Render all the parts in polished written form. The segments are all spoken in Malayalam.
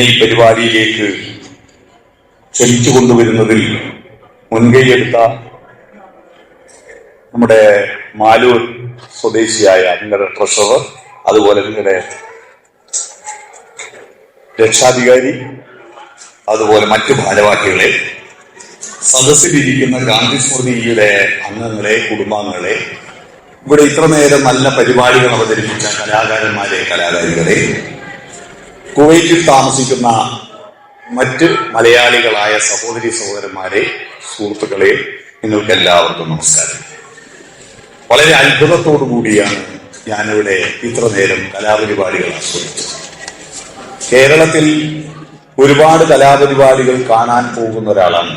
ഈ പരിപാടിയിലേക്ക് ക്ഷണിച്ചു കൊണ്ടുവരുന്നതിൽ മുൻകൈയെടുത്ത നമ്മുടെ മാലൂർ സ്വദേശിയായ നിങ്ങളുടെ ട്രഷറർ, അതുപോലെ നിങ്ങളുടെ രക്ഷാധികാരി, അതുപോലെ മറ്റു ഭാരവാഹികളെ, സദസ്സിലിരിക്കുന്ന ഗാന്ധി സ്മൃതിയുടെ അംഗങ്ങളെ, കുടുംബാംഗങ്ങളെ, ഇവിടെ ഇത്ര നേരം നല്ല പരിപാടികൾ അവതരിപ്പിച്ച കലാകാരന്മാരെ, കലാകാരികളെ, കുവൈറ്റിൽ താമസിക്കുന്ന മറ്റ് മലയാളികളായ സഹോദരി സഹോദരന്മാരെ, സുഹൃത്തുക്കളെ, നിങ്ങൾക്ക് എല്ലാവർക്കും നമസ്കാരം. വളരെ അത്ഭുതത്തോടു കൂടിയാണ് ഞാനിവിടെ ഇത്ര നേരം കലാപരിപാടികൾ ആസ്വദിച്ചത്. കേരളത്തിൽ ഒരുപാട് കലാപരിപാടികൾ കാണാൻ പോകുന്ന ഒരാളാണ്.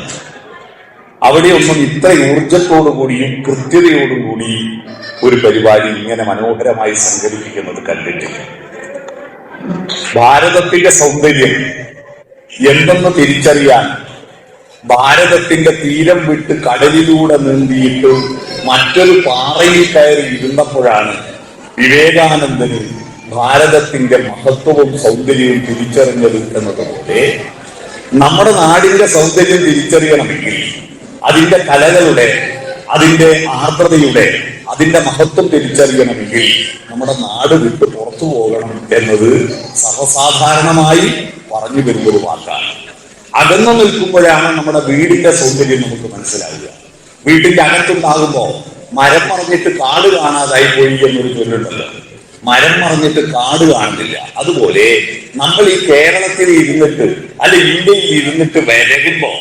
അവിടെയൊന്നും ഇത്ര ഊർജത്തോടുകൂടിയും കൃത്യതയോടുകൂടി ഒരു പരിപാടി ഇങ്ങനെ മനോഹരമായി സംഘടിപ്പിക്കുന്നത് കണ്ടിട്ടില്ല. ഭാരതത്തിന്റെ സൗന്ദര്യം എന്തെന്ന് തിരിച്ചറിയാൻ ഭാരതത്തിന്റെ തീരം വിട്ട് കടലിലൂടെ നീന്തിയിട്ട് മറ്റൊരു പാറയിൽ കയറി ഇരുന്നപ്പോഴാണ് വിവേകാനന്ദന് ഭാരതത്തിന്റെ മഹത്വവും സൗന്ദര്യവും തിരിച്ചറിഞ്ഞത് എന്നതുപോലെ നമ്മുടെ നാടിന്റെ സൗന്ദര്യം തിരിച്ചറിയണമെങ്കിൽ അതിന്റെ കലകളുടെ, അതിന്റെ ആർദ്രതയുടെ, അതിന്റെ മഹത്വം തിരിച്ചറിയണമെങ്കിൽ നമ്മുടെ നാട് വിട്ട് പുറത്തു പോകണം എന്നത് സർവ്വസാധാരണമായി പറഞ്ഞു വരുന്നൊരു വാക്കാണ്. അകന്നു നിൽക്കുമ്പോഴാണ് നമ്മുടെ വീടിന്റെ സൗന്ദര്യം നമുക്ക് മനസ്സിലാവുക. വീട്ടിന്റെ അകത്തുണ്ടാകുമ്പോ മരം മറിഞ്ഞിട്ട് കാട് കാണാതായി പോയി എന്നൊരു ചൊല്ലുണ്ടല്ലോ. മരം മറിഞ്ഞിട്ട് കാട് കാണുന്നില്ല. അതുപോലെ നമ്മൾ ഈ കേരളത്തിൽ ഇരുന്നിട്ട്, അല്ല ഇന്ത്യയിൽ ഇരുന്നിട്ട് വരകുമ്പോ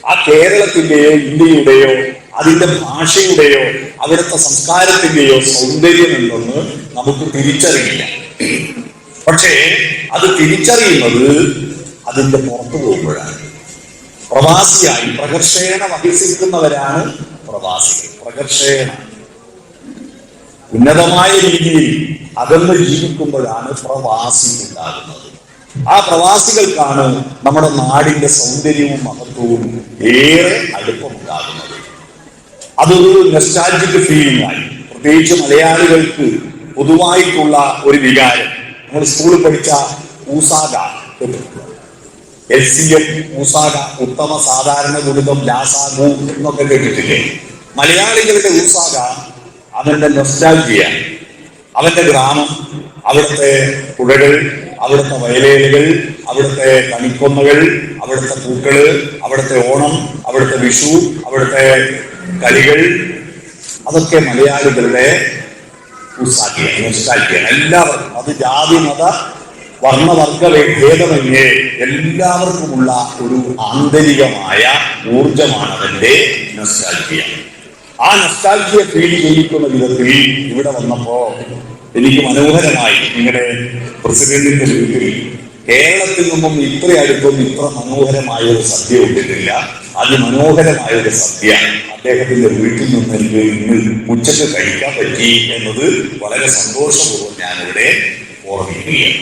ആ കേരളത്തിന്റെയോ ഇന്ത്യയുടെയോ അതിന്റെ ഭാഷയുടെയോ അവിടുത്തെ സംസ്കാരത്തിന്റെയോ സൗന്ദര്യം എന്തെന്ന് നമുക്ക് തിരിച്ചറിയില്ല. പക്ഷേ അത് തിരിച്ചറിയുന്നത് അതിന്റെ പുറത്തു പോകുമ്പോഴാണ്. പ്രവാസിയായി പ്രകർഷേണ വഹിക്കുന്നവരാണ് പ്രവാസികൾ. പ്രകർഷേണ ഉന്നതമായ രീതിയിൽ അകന്ന് ജീവിക്കുമ്പോഴാണ് പ്രവാസി ഉണ്ടാകുന്നത്. ആ പ്രവാസികൾക്കാണ് നമ്മുടെ നാടിന്റെ സൗന്ദര്യവും മഹത്വവും ഏറെ അടുപ്പമുണ്ടാകുന്നത്. അതൊരു നൊസ്റ്റാൾജിക് ഫീലിംഗ് ആയി. പ്രത്യേകിച്ച് മലയാളികൾക്ക് പൊതുവായിട്ടുള്ള ഒരു വികാരം. നമ്മൾ സ്കൂളിൽ പഠിച്ച ഊസാഗ, LCM ഊസാഗ, ഉത്തമ സാധാരണ ഗുണിതം ലാസാഗു എന്നൊക്കെ കേട്ടിട്ടില്ലേ? മലയാളികളുടെ ഊസാഗ അവന്റെ നൊസ്റ്റാൾജിയ, അവന്റെ ഗ്രാമം, അവിടുത്തെ പുഴകൾ, അവിടുത്തെ വയലേലുകൾ, അവിടുത്തെ കണിക്കൊന്നകൾ, അവിടുത്തെ പൂക്കള്, അവിടുത്തെ ഓണം, അവിടുത്തെ വിഷു, അവിടുത്തെ കളികൾ, അതൊക്കെ മലയാളികളുടെ നൊസ്റ്റാൾജിയാണ്. എല്ലാവർക്കും, അത് ജാതി മത വർണ്ണവർഗ ഭേദമന്യേ എല്ലാവർക്കുമുള്ള ഒരു ആന്തരികമായ ഊർജമാണ് അതിന്റെ നൊസ്റ്റാൾജിയ. ആ നൊസ്റ്റാൾജിയ ഫീൽ ചെയ്യിക്കുന്ന വിധത്തിൽ ഇവിടെ വന്നപ്പോ എനിക്ക് മനോഹരമായി നിങ്ങളുടെ പ്രസിഡന്റിന്റെ വീട്ടിൽ കേരളത്തിൽ നിന്നും ഇത്ര അടുത്തും ഇത്ര മനോഹരമായ ഒരു സദ്യ ഉണ്ടിട്ടില്ല. അതിമനോഹരമായ ഒരു സദ്യ അദ്ദേഹത്തിന്റെ വീട്ടിൽ നിന്ന് എനിക്ക് ഇന്ന് ഉച്ചക്ക് കഴിക്കാൻ പറ്റി എന്നത് വളരെ സന്തോഷപൂർവ്വം ഞാനിവിടെ ഓർമ്മിക്കുകയാണ്.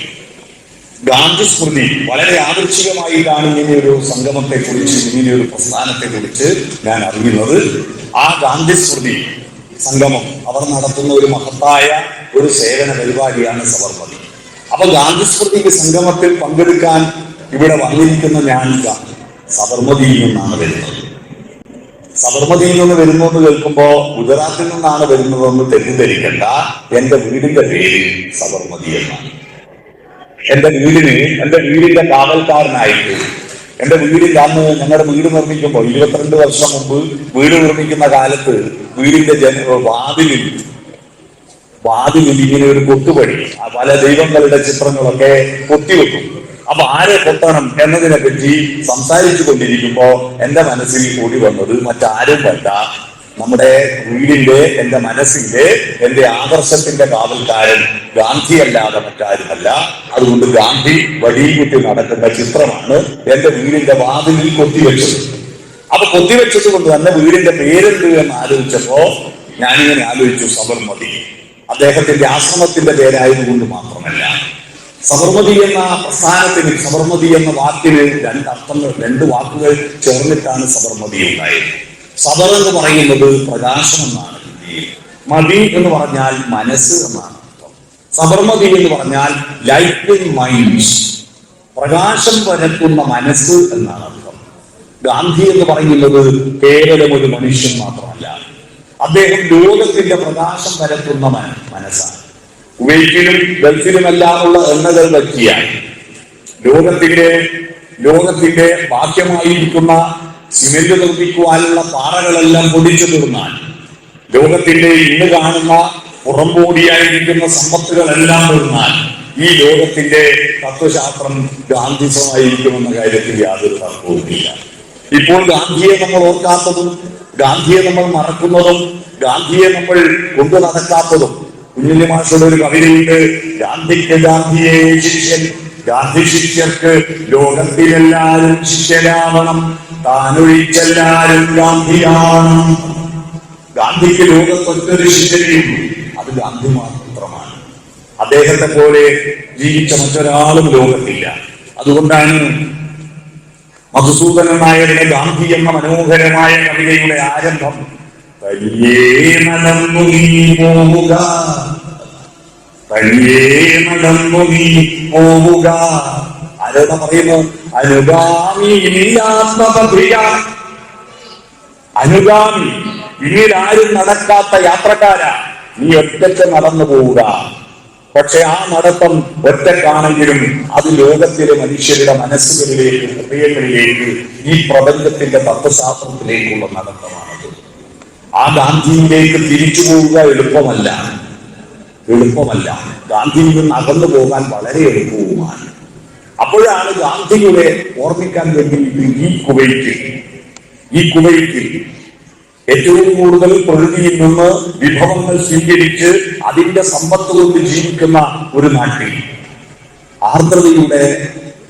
ഗാന്ധി സ്മൃതി വളരെ ആദർശികമായിട്ടാണ് ഇങ്ങനെയൊരു സംഗമത്തെ കുറിച്ച്, ഇങ്ങനെയൊരു പ്രസ്ഥാനത്തെ കുറിച്ച് ഞാൻ അറിയുന്നത്. ആ ഗാന്ധി സ്മൃതി സംഗമം അവർ നടത്തുന്ന ഒരു മഹത്തായ ഒരു സേവന പരിപാടിയാണ് സബർമതി. അപ്പൊ ഗാന്ധി സ്മൃതി സംഗമത്തിൽ പങ്കെടുക്കാൻ ഇവിടെ വന്നിരിക്കുന്ന ഞാൻ സബർമതിയിൽ നിന്നാണ് വരുന്നത്. സബർമതിയിൽ നിന്ന് വരുന്നത് കേൾക്കുമ്പോ ഗുജറാത്തിൽ നിന്നാണ് വരുന്നതെന്ന് തെറ്റിദ്ധരിക്കേണ്ട. എന്റെ വീടിന്റെ പേര് സബർമതി എന്നാണ്. എന്റെ വീടിന്റെ കാവൽക്കാരനായിട്ട്, എന്റെ വീടിന്റെ അന്ന് ഞങ്ങളുടെ വീട് നിർമ്മിക്കുമ്പോൾ 22 വർഷം മുമ്പ് വീട് നിർമ്മിക്കുന്ന കാലത്ത് വീടിന്റെ വാതിലിൽ ഇങ്ങനെ ഒരു കൊത്തുപടി, പല ദൈവങ്ങളുടെ ചിത്രങ്ങളൊക്കെ കൊത്തിവെക്കും. അപ്പൊ ആരെ കൊത്തണം എന്നതിനെ പറ്റി സംസാരിച്ചു കൊണ്ടിരിക്കുമ്പോ എന്റെ മനസ്സിൽ കൂടി വന്നത് മറ്റാരും വേണ്ട, നമ്മുടെ വീടിന്റെ, എന്റെ മനസ്സിന്റെ, എന്റെ ആദർശത്തിന്റെ കാവൽക്കാരൻ ഗാന്ധി അല്ലാതെ മറ്റാരുമല്ല. അതുകൊണ്ട് ഗാന്ധി വടിയിൽ കുത്തി നടക്കുന്ന ചിത്രമാണ് എന്റെ വീടിന്റെ വാതിലിൽ കൊത്തിവെച്ചത്. അപ്പൊ കൊത്തിവെച്ചത് കൊണ്ട് തന്നെ വീടിന്റെ പേരെന്ത് എന്ന് ആലോചിച്ചപ്പോ ഞാനിങ്ങനെ ആലോചിച്ചു, സബർമതി. അദ്ദേഹത്തിന്റെ ആശ്രമത്തിന്റെ പേരായതുകൊണ്ട് മാത്രമല്ല, സബർമതി എന്ന പ്രസ്ഥാനത്തിന്, സബർമതി എന്ന വാക്കിന് രണ്ട് വാക്കുകൾ ചേർന്നിട്ടാണ് സബർമതി ഉണ്ടായത്. സബർ എന്ന് പറയുന്നത് പ്രകാശം എന്നാണ്. മതി എന്ന് പറഞ്ഞാൽ മനസ്സ് എന്നാണ്. സബർമതി എന്ന് പറഞ്ഞാൽ ലൈറ്റ് ഇൻ മൈൻഡ്, പ്രകാശം പരത്തുന്ന മനസ്സ് എന്നാണ് അർത്ഥം. ഗാന്ധി എന്ന് പറയുന്നത് കേവലം ഒരു മനുഷ്യൻ മാത്രമല്ല, അദ്ദേഹം ലോകത്തിന്റെ പ്രകാശം പരത്തുന്ന മനസ്സാണ്. കുവൈറ്റിലും ഗൾഫിലുമെല്ലാമുള്ള എണ്ണകൾ പറ്റിയാൽ ലോകത്തിന്റെ ബാഹ്യമായിരിക്കുന്ന സിമെന്റ് നിർമ്മിക്കുവാനുള്ള പാറകളെല്ലാം പൊടിച്ചു തീർന്നാൽ, ലോകത്തിന്റെ ഇന്ന് കാണുന്ന പുറംപോടിയായിരിക്കുന്ന സമ്പത്തുകളെല്ലാം തീർന്നാൽ ഈ ലോകത്തിന്റെ തത്വശാസ്ത്രം ഗാന്ധിസമായിരിക്കുമെന്ന കാര്യത്തിൽ യാതൊരു തർക്കവുമില്ല. ഇപ്പോൾ ഗാന്ധിയെ നമ്മൾ ഓർക്കാത്തതും, ഗാന്ധിയെ നമ്മൾ മറക്കുന്നതും, ഗാന്ധിയെ നമ്മൾ കൊണ്ടു നടക്കാത്തതും. കുഞ്ഞിലി മാഷയുടെ ഒരു കവിതയുണ്ട്, ഗാന്ധിക്ക് ഗാന്ധിയെ ശിഷ്യൻ, ഗാന്ധി ശിഷ്യർക്ക് ലോകത്തിലെല്ലാരും ശിഷ്യരാവണം, താനൊഴിച്ചെല്ലാരും ഗാന്ധിയാണ്. ഗാന്ധിക്ക് ലോകത്തൊറ്റൊരു ശിഷ്യനെയുള്ളൂ, അത് ഗാന്ധി മാത്രമാണ്. അദ്ദേഹത്തെ പോലെ ജീവിച്ച മറ്റൊരാളും ലോകത്തില്ല. അതുകൊണ്ടാണ് മധുസൂദനൻ നായരുടെ ഗാന്ധി എന്ന മനോഹരമായ കവിതയുടെ ആരംഭം തനിയേ നടന്നു നീ പോവുക, തനിയേ നടന്നു നീ പോവുക. ആരോട് പറയുന്നു? അനുഗാമി അനുഗാമി, പിന്നീട് ആരും നടക്കാത്ത യാത്രക്കാരാ, നീ ഒറ്റയ്ക്ക് നടന്നു പോവുക. പക്ഷെ ആ നടത്തം ഒറ്റക്കാണെങ്കിലും അത് ലോകത്തിലെ മനുഷ്യരുടെ മനസ്സുകളിലേക്ക്, ഹൃദയങ്ങളിലേക്ക്, ഈ പ്രപഞ്ചത്തിന്റെ തത്വശാസ്ത്രത്തിലേക്കുള്ള നടത്തമാണത്. ആ ഗാന്ധിയിലേക്ക് തിരിച്ചു പോവുക എളുപ്പമല്ല. ഗാന്ധിയിൽ നിന്ന് അകന്നു പോകാൻ വളരെ എളുപ്പവുമാണ്. അപ്പോഴാണ് ഗാന്ധിയുടെ ഓർമ്മിക്കാൻ വേണ്ടി ഈ കുവൈറ്റിൽ ഏറ്റവും കൂടുതൽ പ്രകൃതിയിൽ നിന്ന് വിഭവങ്ങൾ സ്വീകരിച്ച് അതിന്റെ സമ്പത്ത് കൊണ്ട് ജീവിക്കുന്ന ഒരു നാട്ടിൽ ആർദ്രതയുടെ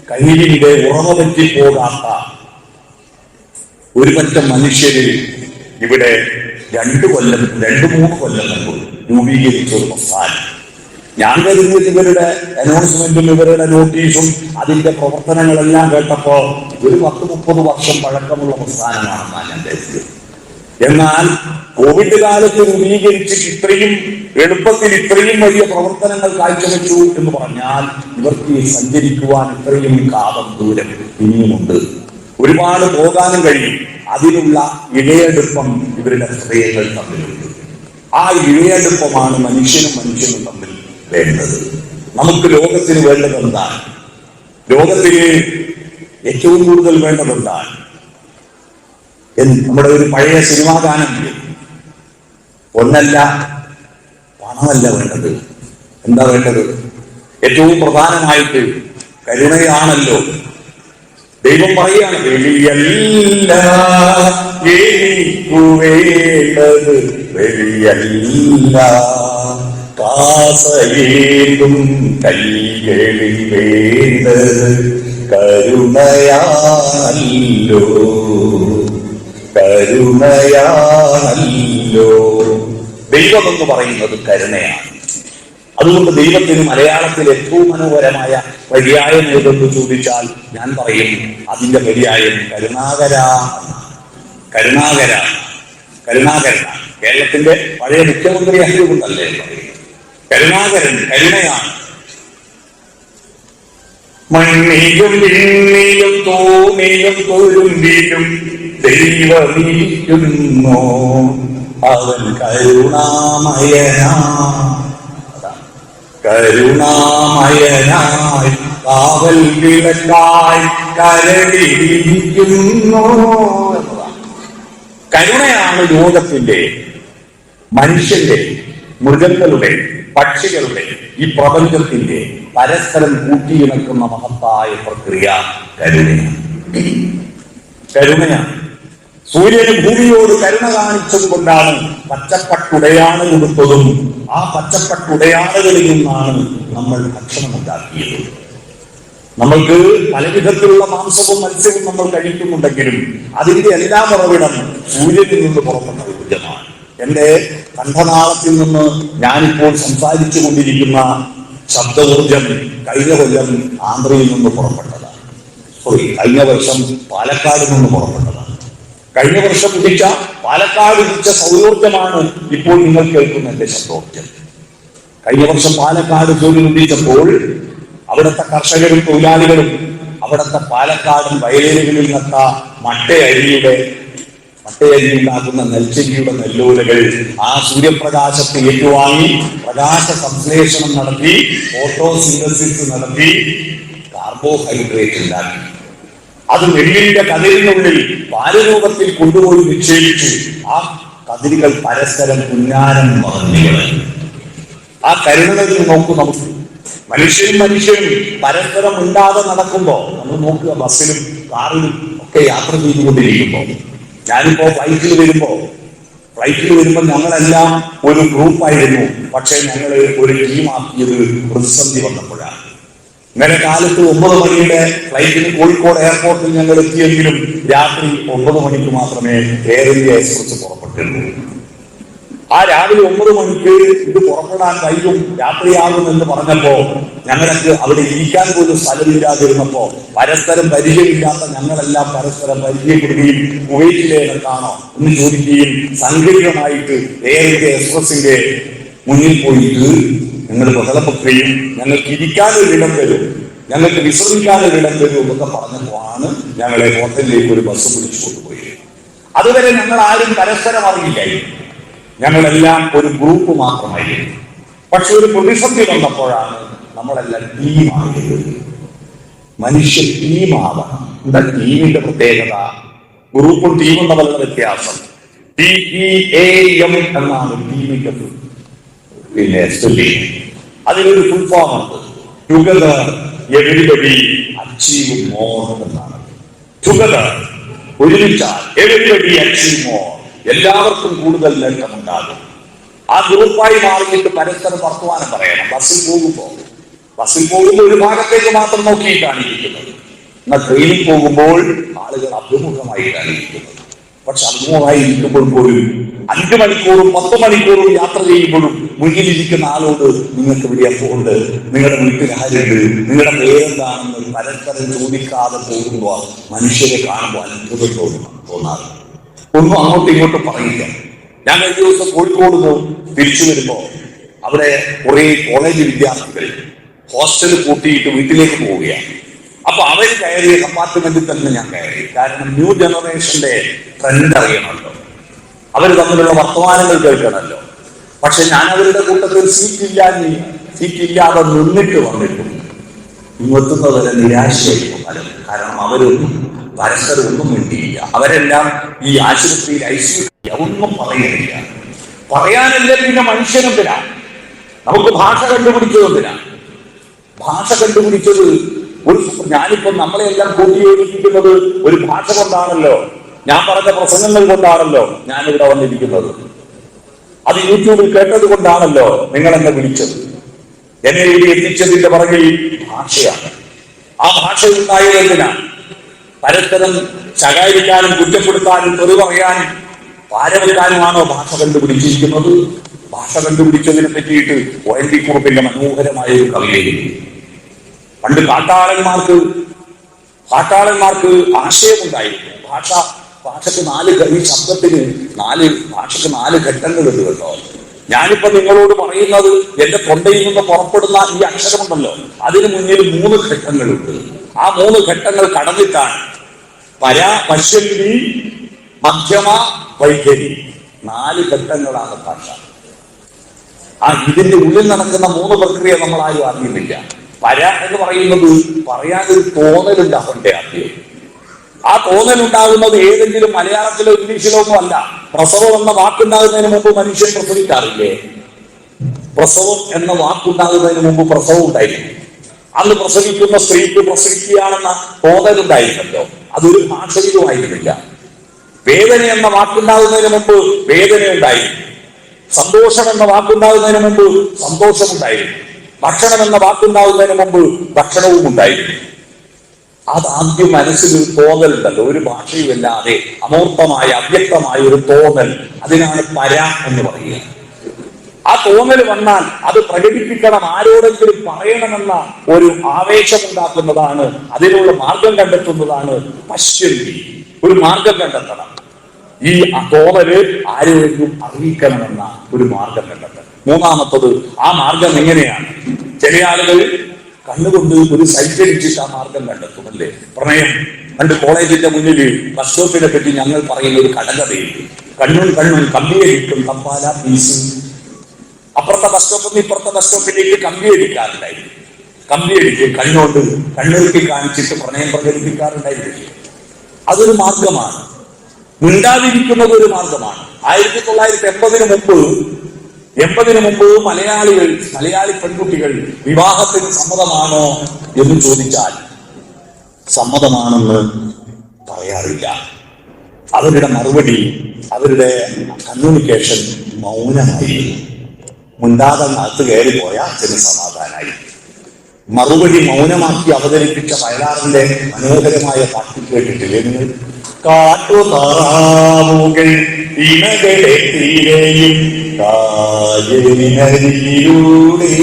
കയ്യിലിന്റെ ഉറവ പറ്റിപ്പോകാത്ത ഒരു പറ്റം മനുഷ്യര് ഇവിടെ 2-3 കൊല്ലം മുമ്പ് രൂപീകരിച്ച ഒരു പ്രസ്ഥാനം. ഞാൻ കരുതിയത് ഇവരുടെ അനൗൺസ്മെന്റും ഇവരുടെ നോട്ടീസും അതിന്റെ പ്രവർത്തനങ്ങളെല്ലാം കേട്ടപ്പോ ഒരു 10-30 വർഷം പഴക്കമുള്ള പ്രസ്ഥാനമാണെന്നാണ് ഞാൻ കരുതിയത്. എന്നാൽ കോവിഡ് കാലത്ത് രൂപീകരിച്ച് ഇത്രയും എളുപ്പത്തിൽ ഇത്രയും വലിയ പ്രവർത്തനങ്ങൾ കാഴ്ചവെച്ചു എന്ന് പറഞ്ഞാൽ ഇവർക്ക് സഞ്ചരിക്കുവാൻ ഇത്രയും കാലം ദൂരം ഇനിയുമുണ്ട്. ഒരുപാട് പോകാനും കഴിയും. അതിനുള്ള ഇഴയെടുപ്പം ഇവരുടെ ഹൃദയങ്ങൾ തമ്മിലുണ്ട്. ആ ഇഴയെടുപ്പമാണ് മനുഷ്യനും തമ്മിൽ വേണ്ടത്. നമുക്ക് ലോകത്തിന് വേണ്ടത് എന്താണ്? ലോകത്തിന് ഏറ്റവും കൂടുതൽ വേണ്ടത് എന്താണ്? നമ്മുടെ ഒരു പഴയ സിനിമാ ഗാനം, ഒന്നല്ല പണമല്ല വേണ്ടത്. എന്താ വേണ്ടത്? ഏറ്റവും പ്രധാനമായിട്ട് കരുണയാണല്ലോ. ദൈവം പറയാണ്, വെളിയല്ല എനിക്കു വേണ്ടത്, വെളിയല്ല കാസയേതും കൈകളിൽ വേണ്ടത്, കരുണയാണല്ലോ, കരുണയാണല്ലോ. ദൈവം എന്ന് പറയുന്നത് കരുണയാണ്. അതുകൊണ്ട് ദൈവത്തിന് മലയാളത്തിൽ ഏറ്റവും മനോഹരമായ പര്യായം ഏതെന്ന് ചോദിച്ചാൽ ഞാൻ പറയും അതിന്റെ പര്യായം കരുണാകരനാണ്. കേരളത്തിന്റെ പഴയ മുഖ്യമന്ത്രി ആയതുകൊണ്ടല്ലേ കരുണാകരൻ, കരുണയാണ്. മണ്ണിലും വിണ്ണിലും തോണിലും തൊഴുമ്പിലും ദൈവമിരിക്കുന്നു, അവൻ കരുണാമയനായി കാവൽ വിളക്കായി കരടിയിരിക്കുന്നു എന്നതാണ്. കരുണയാണ് ലോകത്തിന്റെ, മനുഷ്യന്റെ, മൃഗങ്ങളുടെ, പക്ഷികളുടെ, ഈ പ്രപഞ്ചത്തിന്റെ പരസ്പരം കൂട്ടിയിണക്കുന്ന മഹത്തായ പ്രക്രിയ കരുണയാണ്. സൂര്യന് ഭൂമിയോട് കരുണ കാണിച്ചത് കൊണ്ടാണ് പച്ചപ്പട്ടുടയാണ് കൊടുത്തതും ആ പച്ചപ്പട്ടുടയാളുകളിൽ നിന്നാണ് നമ്മൾ ഭക്ഷണം ഉണ്ടാക്കിയത്. നമ്മൾക്ക് പല വിധത്തിലുള്ള മാംസവും മത്സ്യവും നമ്മൾ കഴിക്കുന്നുണ്ടെങ്കിലും അതിന്റെ എല്ലാം ഉറവിടം സൂര്യനിൽ നിന്ന് പുറപ്പെട്ട ഊർജമാണ്. എന്റെ കണ്ഠനാളത്തിൽ നിന്ന് ഞാനിപ്പോൾ സംസാരിച്ചു കൊണ്ടിരിക്കുന്ന ശബ്ദ-ഊർജം കഴിഞ്ഞ കൊല്ലം ആന്ധ്രയിൽ നിന്ന് പുറപ്പെട്ടതാണ്. കഴിഞ്ഞ വർഷം പാലക്കാട് നിന്ന് പുറപ്പെട്ടതാണ്. കഴിഞ്ഞ വർഷം ഉദിച്ച പാലക്കാട് ഉദിച്ച സൗരോർജമാണ് ഇപ്പോൾ നിങ്ങൾ കേൾക്കുന്ന എന്റെ ശബ്ദോർജം. കഴിഞ്ഞ വർഷം പാലക്കാട് സൂര്യൻ ഉദിച്ചപ്പോൾ അവിടുത്തെ കർഷകരും തൊഴിലാളികളും അവിടുത്തെ പാലക്കാടൻ വയലുകളിൽ നട്ട മട്ടയരി ഉണ്ടാക്കുന്ന നെൽച്ചെടിയുടെ നെല്ലോലകൾ ആ സൂര്യപ്രകാശത്തെ ഏറ്റുവാങ്ങി പ്രകാശ സംശ്ലേഷണം നടത്തി ഫോട്ടോസിന്തസിസ് നടത്തി കാർബോഹൈഡ്രേറ്റ് ഉണ്ടാക്കി. അത് നെല്ലിന്റെ കതിരിനുള്ളിൽ പാലരൂപത്തിൽ കൊണ്ടുപോയി നിക്ഷേപിച്ച് ആ കതിരുകൾ പരസ്പരം പുന്നാരം മറന്നുകളെ. ആ കരുണകളിൽ നോക്കൂ, നമുക്ക് മനുഷ്യരും പരസ്പരം ഉണ്ടാതെ നടക്കുമ്പോ നമ്മൾ നോക്കുക, ബസ്സിലും കാറിലും ഒക്കെ യാത്ര ചെയ്തുകൊണ്ടിരിക്കുമ്പോ, ഞാനിപ്പോ ഫ്ലൈറ്റിൽ വരുമ്പോ ഞങ്ങളെല്ലാം ഒരു ഗ്രൂപ്പായിരുന്നു. പക്ഷെ ഞങ്ങൾ ഒരു ടീമാക്കിയത് പ്രതിസന്ധി വന്നപ്പോഴാണ്. ഇന്നലെ കാലത്ത് 9 മണിയുടെ ഫ്ലൈറ്റിന് കോഴിക്കോട് എയർപോർട്ടിൽ ഞങ്ങൾ എത്തിയെങ്കിലും രാത്രി 9 മണിക്ക് മാത്രമേ എയർ ഇന്ത്യ എക്സ്പ്രസ് പുറപ്പെട്ടുള്ളൂ. ആ രാവിലെ 9 മണിക്ക് ഇത് പുറപ്പെടാൻ കഴിയും, രാത്രിയാകുമെന്ന് പറഞ്ഞപ്പോ ഞങ്ങൾക്ക് അവിടെ ഇരിക്കാൻ പോലും സ്ഥലമില്ലാതിരുന്നപ്പോ പരസ്പരം പരിചയമില്ലാത്ത ഞങ്ങളെല്ലാം പരസ്പരം പരിചയപ്പെടുകയും കുവൈറ്റിലേക്കാണോ എന്ന് ചോദിക്കുകയും സംഘടിതമായിട്ട് എയർ ഇന്ത്യ എക്സ്പ്രസിന്റെ മുന്നിൽ പോയിട്ട് ഞങ്ങൾ ബഹളപ്പെടുകയും ഞങ്ങൾക്ക് ഇരിക്കാനൊരിടം തരും, ഞങ്ങൾക്ക് വിശ്രമിക്കാനൊരിടം തരും എന്നൊക്കെ പറഞ്ഞപ്പോഴാണ് ഞങ്ങളെ ഹോട്ടലിലേക്ക് ഒരു ബസ് പിടിച്ചു കൊണ്ടുപോയി. അതുവരെ ഞങ്ങൾ ആരും പരസ്പരം അറിയില്ലായിരുന്നു, ഞങ്ങളെല്ലാം ഒരു ഗ്രൂപ്പ് മാത്രമായിരുന്നു. പക്ഷെ ഒരു പ്രതിസന്ധി വന്നപ്പോഴാണ് നമ്മളെല്ലാം ടീമായത്. മനുഷ്യ ടീമാവണം. എന്താ ടീമിന്റെ പ്രത്യേകത? ഗ്രൂപ്പും ടീമും തമ്മിലുള്ള വ്യത്യാസം. TEAM എന്നാണ് ടീമിന്റെ പിന്നെ അതിനൊരു ഫുൾ ഫോം ഉണ്ട്. ടുഗദർ എവരിബഡി അച്ചീവ് മോർ എന്നാണ്. ടുഗദർ ഒരുമിച്ചാൽ എവരിബഡി അച്ചീവ് മോർ, എല്ലാവർക്കും കൂടുതൽ നേട്ടമുണ്ടാകും. ആ ഗ്രൂപ്പായി മാറിയിട്ട് പരസ്പരം വർത്തമാനം പറയണം. ബസ്സിൽ പോകുമ്പോൾ ഒരു ഭാഗത്തേക്ക് മാത്രം നോക്കിയിട്ടാണ് ഇരിക്കുന്നത്. എന്നാൽ ട്രെയിനിൽ പോകുമ്പോൾ ആളുകൾ അഭിമുഖമായിട്ടാണ് ഇരിക്കുന്നത്. പക്ഷെ അഭിമുഖമായി ഇരിക്കുമ്പോൾ പോലും 5 മണിക്കൂറും 10 മണിക്കൂറും യാത്ര ചെയ്യുമ്പോഴും മുന്നിലിരിക്കുന്ന ആളോട് നിങ്ങൾക്ക് ഇവിടെ ഉണ്ട്, നിങ്ങളുടെ വീട്ടിൽ ആരുണ്ട്, നിങ്ങളുടെ പേരെന്താണെന്ന് പരസ്പരം ചോദിക്കാതെ പോകുമ്പോൾ മനുഷ്യരെ കാണുമ്പോൾ അത്ഭുതം തോന്നാറ്. ഒന്നും അങ്ങോട്ടും ഇങ്ങോട്ടും പറയില്ല. ഞാൻ കഴിഞ്ഞ ദിവസം കോഴിക്കോട് തിരിച്ചു വരുമ്പോ അവിടെ കുറെ കോളേജ് വിദ്യാർത്ഥികൾ ഹോസ്റ്റൽ കൂട്ടിയിട്ട് വീട്ടിലേക്ക് പോവുകയാണ്. അപ്പൊ അവർ കയറിയ കമ്പാർട്ട്മെന്റിൽ തന്നെ ഞാൻ കയറി. കാരണം ന്യൂ ജനറേഷന്റെ ട്രെൻഡ് അറിയണമല്ലോ, അവർ തമ്മിലുള്ള വർത്തമാനങ്ങൾ കേൾക്കണമല്ലോ. പക്ഷെ ഞാൻ അവരുടെ കൂട്ടത്തിൽ സീറ്റില്ലാതെ നിന്നിട്ട് വന്നിട്ടുണ്ട്. ഇങ്ങെത്തുന്നവരെ നിരാശയായിരിക്കും പലരും. കാരണം അവരൊന്നും പരസ്പരം ഒന്നും വേണ്ടിയില്ല. അവരെല്ലാം ഈ ആശുപത്രിയിൽ ICU ഒന്നും പറയുന്നില്ല. പറയാനല്ല പിന്നെ മനുഷ്യനെന്തിനാ? നമുക്ക് ഭാഷ കണ്ടുപിടിച്ചതെന്തിനാണ്? ഭാഷ കണ്ടുപിടിച്ചത് ഞാനിപ്പോ നമ്മളെല്ലാം കൂട്ടിയോജിപ്പിക്കുന്നത് ഒരു ഭാഷ കൊണ്ടാണല്ലോ, ഞാൻ പറഞ്ഞ പ്രസംഗങ്ങൾ കൊണ്ടാണല്ലോ ഞാനിവിടെ വന്നിരിക്കുന്നത്. അത് യൂട്യൂബിൽ കേട്ടത് കൊണ്ടാണല്ലോ നിങ്ങൾ എന്നെ വിളിച്ചത്. എന്നെ ഇവിടെ എത്തിച്ചതിന്റെ പുറകിൽ ഭാഷയാണ്. ആ ഭാഷ ഉണ്ടായത് എന്തിനാണ്? പരസ്പരം ശകാരിക്കാനും കുറ്റപ്പെടുത്താനും തെറി പറയാനും പാരവെക്കാനുമാണോ ഭാഷ കണ്ടുപിടിച്ചിരിക്കുന്നത്? ഭാഷ കണ്ടുപിടിച്ചതിനെ പറ്റിയിട്ട് ONV കുറുപ്പിന്റെ മനോഹരമായ ഒരു കവിതയുണ്ട്. പണ്ട് കാട്ടാളന്മാർക്ക് ആശയമുണ്ടായിരുന്നു. ഭാഷക്ക് 4 ഈ ശബ്ദത്തിന് 4 ഘട്ടങ്ങളുണ്ട് കേട്ടോ. ഞാനിപ്പോ നിങ്ങളോട് പറയുന്നത് എന്റെ തൊണ്ടയിൽ നിന്ന് പുറപ്പെടുന്ന ഈ അക്ഷരമുണ്ടല്ലോ, അതിന് മുന്നിൽ 3 ഘട്ടങ്ങളുണ്ട്. ആ 3 ഘട്ടങ്ങൾ കടന്നിട്ടാണ് പശ്യന്തി, മധ്യമ, വൈഖരി. 4 ഘട്ടങ്ങളാണ് ഭാഷ. ഇതിന്റെ ഉള്ളിൽ നടക്കുന്ന 3 പ്രക്രിയ നമ്മൾ ആരും അറിയുന്നില്ല. എന്ന് പറയുന്നത് പറയാനൊരു തോന്നലുണ്ടാവണ്ടേ ആദ്യം. ആ തോന്നലുണ്ടാകുന്നത് ഏതെങ്കിലും മലയാളത്തിലോ ഇംഗ്ലീഷിലോ ഒന്നും അല്ല. പ്രസവം എന്ന വാക്കുണ്ടാകുന്നതിന് മുമ്പ് മനുഷ്യൻ പ്രസവിക്കാറില്ലേ? പ്രസവം എന്ന വാക്കുണ്ടാകുന്നതിന് മുമ്പ് പ്രസവം ഉണ്ടായിരുന്നു. അന്ന് പ്രസവിക്കുന്ന സ്ത്രീക്ക് പ്രസവിക്കുകയാണെന്ന തോന്നലുണ്ടായിരുന്നല്ലോ. അതൊരു ഭാഷയിലുമായിരുന്നില്ല. വേദന എന്ന വാക്കുണ്ടാകുന്നതിന് മുമ്പ് വേദന ഉണ്ടായിരുന്നു. സന്തോഷം എന്ന വാക്കുണ്ടാകുന്നതിന് മുമ്പ് സന്തോഷമുണ്ടായിരുന്നു. ഭക്ഷണം എന്ന വാക്കുണ്ടാകുന്നതിന് മുമ്പ് ഭക്ഷണവും ഉണ്ടായിരുന്നു. അതാദ്യം മനസ്സിൽ ഒരു തോന്നലുണ്ടല്ലോ, ഒരു ഭാഷയുമല്ലാതെ അമൂർത്തമായ അവ്യക്തമായ ഒരു തോന്നൽ. അതിനാണ് എന്ന് പറയുക. ആ തോന്നൽ വന്നാൽ അത് പ്രകടിപ്പിക്കണം, ആരോടെങ്കിലും പറയണമെന്ന ഒരു ആവേശമുണ്ടാക്കുന്നതാണ്, അതിനുള്ള മാർഗം കണ്ടെത്തുന്നതാണ് പശ്യന്തി. ഒരു മാർഗം കണ്ടെത്തണം. ഈ തോന്നല് ആരെങ്കിലും അറിയിക്കണമെന്ന ഒരു മാർഗം കണ്ടെത്തണം. 3-മത്തത്, ആ മാർഗം എങ്ങനെയാണ്? ചില ആളുകൾ കണ്ണുകൊണ്ട് ഒരു സൈറ്റ് അടിച്ചിട്ട് ആ മാർഗം കണ്ടെത്തും അല്ലേ? പ്രണയം പണ്ട് കോളേജിന്റെ മുന്നിൽ ബസ് സ്റ്റോപ്പിനെ പറ്റി ഞങ്ങൾ പറയുന്ന ഒരു കടകഥയുണ്ട്. കണ്ണും കമ്പിയടിക്കും തപ്പാല പീസ്. അപ്പുറത്തെ ബസ് സ്റ്റോപ്പിൽ നിന്ന് ഇപ്പുറത്തെ ബസ് സ്റ്റോപ്പിലേക്ക് കമ്പിയടിക്കാറുണ്ടായിരുന്നു. കമ്പിയടിക്കും കണ്ണുകൊണ്ട് കണ്ണുരുക്കി കാണിച്ചിട്ട് പ്രണയം പ്രകടിപ്പിക്കാറുണ്ടായിരുന്നു. അതൊരു മാർഗമാണ്. മിണ്ടാതിരിക്കുന്നത് ഒരു മാർഗമാണ്. 1980 മുമ്പ് മലയാളി പെൺകുട്ടികൾ വിവാഹത്തിന് സമ്മതമാണോ എന്ന് ചോദിച്ചാൽ സമ്മതമാണെന്ന് പറയാറില്ല. അവരുടെ മറുപടി, അവരുടെ കമ്മ്യൂണിക്കേഷൻ മൗനമായി. മുണ്ടാതെ അകത്ത് കയറിപ്പോയ ജനസമാധാനായി. മറുപടി മൗനമാക്കി അവതരിപ്പിച്ച വയലാറിന്റെ മനോഹരമായ പാട്ട് കേട്ടിട്ടില്ലേ നിങ്ങൾ? കാട്ടുതാറാവുകൾ ഇണകളെ തീരെയും കായലിനരിയിലൂടെ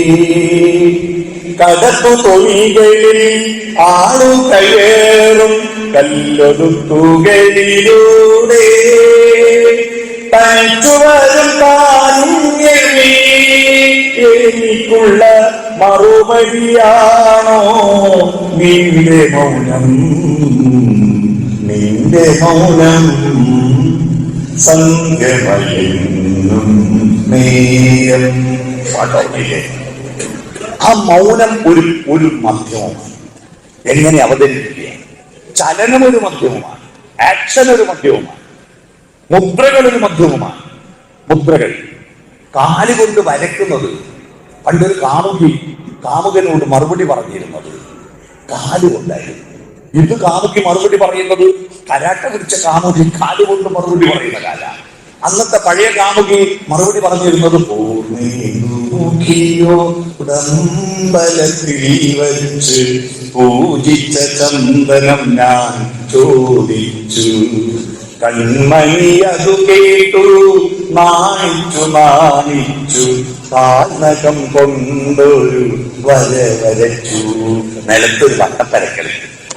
കടത്തു തൊഴികളിൽ ആളു കയറും കല്ലൊതുക്കുകളിലൂടെ തനിച്ചുവരും എനിക്കുള്ള മറുപടിയാണോ നിന്റെ മൗനം? നിന്റെ മൗനം സംഗമയെന്നും നേരം. പാട്ടോട്ടില്ലേ? ആ മൗനം ഒരു മാധ്യമമാണ്. എങ്ങനെ അവതരിപ്പിക്കുക? ചലനം ഒരു മാധ്യമമാണ്, ആക്ഷൻ ഒരു മാധ്യമമാണ്, മുദ്രകൾ ഒരു മാധ്യമമാണ്. മുദ്രകൾ കാലുകൊണ്ട് വരയ്ക്കുന്നത്. പണ്ടൊരു കാമുകനോട് മറുപടി പറഞ്ഞിരുന്നത് കാലുകൊണ്ടായിരുന്നു. ഇത് കാമുകി മറുപടി പറയുന്നത് കരാട്ട പിടിച്ച കാമുകി കാലുകൊണ്ട് മറുപടി പറയുന്ന കാല. അന്നത്തെ പഴയ കാമുകി മറുപടി പറഞ്ഞിരുന്നത് വച്ച് പൂജിച്ച ചന്ദനം ഞാൻ ചോദിച്ചു, കൺമണി അതു കേട്ടു നാണിച്ചു താനകം കൊണ്ടൊരു വരച്ചു. നിലത്തൊരു വട്ടപ്പരക്കൽ.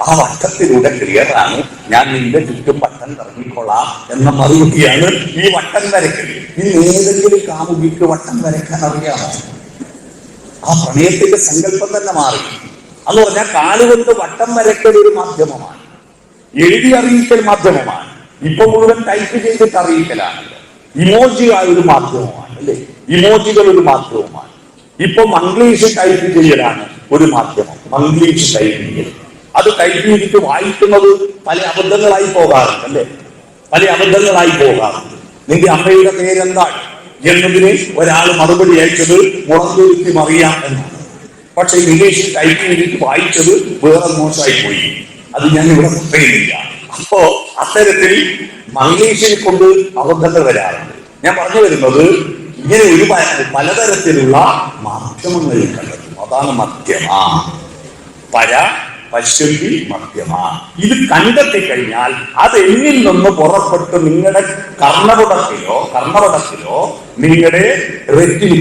ആ വട്ടത്തിലൂടെ ക്ലിയറാണ് ഞാൻ നിന്റെ ചുറ്റും വട്ടം കറങ്ങിക്കൊള്ളാം എന്ന മറുപടിയാണ് ഈ വട്ടം വരക്കൽ. ഇനി ഏതെങ്കിലും കാമുകിക്ക് വട്ടം വരയ്ക്കാൻ അറിയാമോ? ആ പ്രണയത്തിന്റെ സങ്കല്പം തന്നെ മാറി. എന്ന് പറഞ്ഞാൽ കാലുകൊണ്ട് വട്ടം വരക്കൽ ഒരു മാധ്യമമാണ്, എഴുതി അറിയിക്കൽ മാധ്യമമാണ്. ഇപ്പൊ മുഴുവൻ ടൈപ്പ് ചെയ്തിട്ട് അറിയിക്കലാണല്ലോ. ഇമോജി ഒരു മാധ്യമമാണ് അല്ലേ? ഇമോജികൾ ഒരു മാധ്യമമാണ്. ഇപ്പൊ മംഗ്ലീഷ് ടൈപ്പ് ചെയ്യലാണ് ഒരു മാധ്യമം. മംഗ്ലീഷ് ടൈപ്പ് ചെയ്യൽ, അത് ടൈപ്പ് ചെയ്തിട്ട് വായിക്കുന്നത് പല അബദ്ധങ്ങളായി പോകാറുണ്ട് അല്ലേ? പല അബദ്ധങ്ങളായി പോകാറുണ്ട്. നിന്റെ അമ്മയുടെ പേരെന്താണ് എന്നതിന് ഒരാൾ മറുപടി അയച്ചത് മുളന്തുരുത്തി മറിയാം എന്നാണ്. പക്ഷെ ഇംഗ്ലീഷിൽ ടൈപ്പ് ചെയ്തിട്ട് വായിച്ചത് വേറെ മോശമായി പോയി. അത് ഞാൻ ഇവിടെ പറയുന്നില്ല. അപ്പോ അത്തരത്തിൽ മംഗ്ലീഷിനെ കൊണ്ട് അബദ്ധങ്ങൾ വരാറുണ്ട്. ഞാൻ പറഞ്ഞു വരുന്നത് ഇങ്ങനെ ഒരു പലതരത്തിലുള്ള മാധ്യമങ്ങളിൽ കണ്ടെത്തും. അതാണ് മധ്യമ. പശ്യന്തി മധ്യമ. ഇത് കണ്ടെത്തി കഴിഞ്ഞാൽ അത് എന്നിൽ നിന്ന് പുറപ്പെട്ട് നിങ്ങളുടെ കർണപടത്തിലോ നിങ്ങളുടെ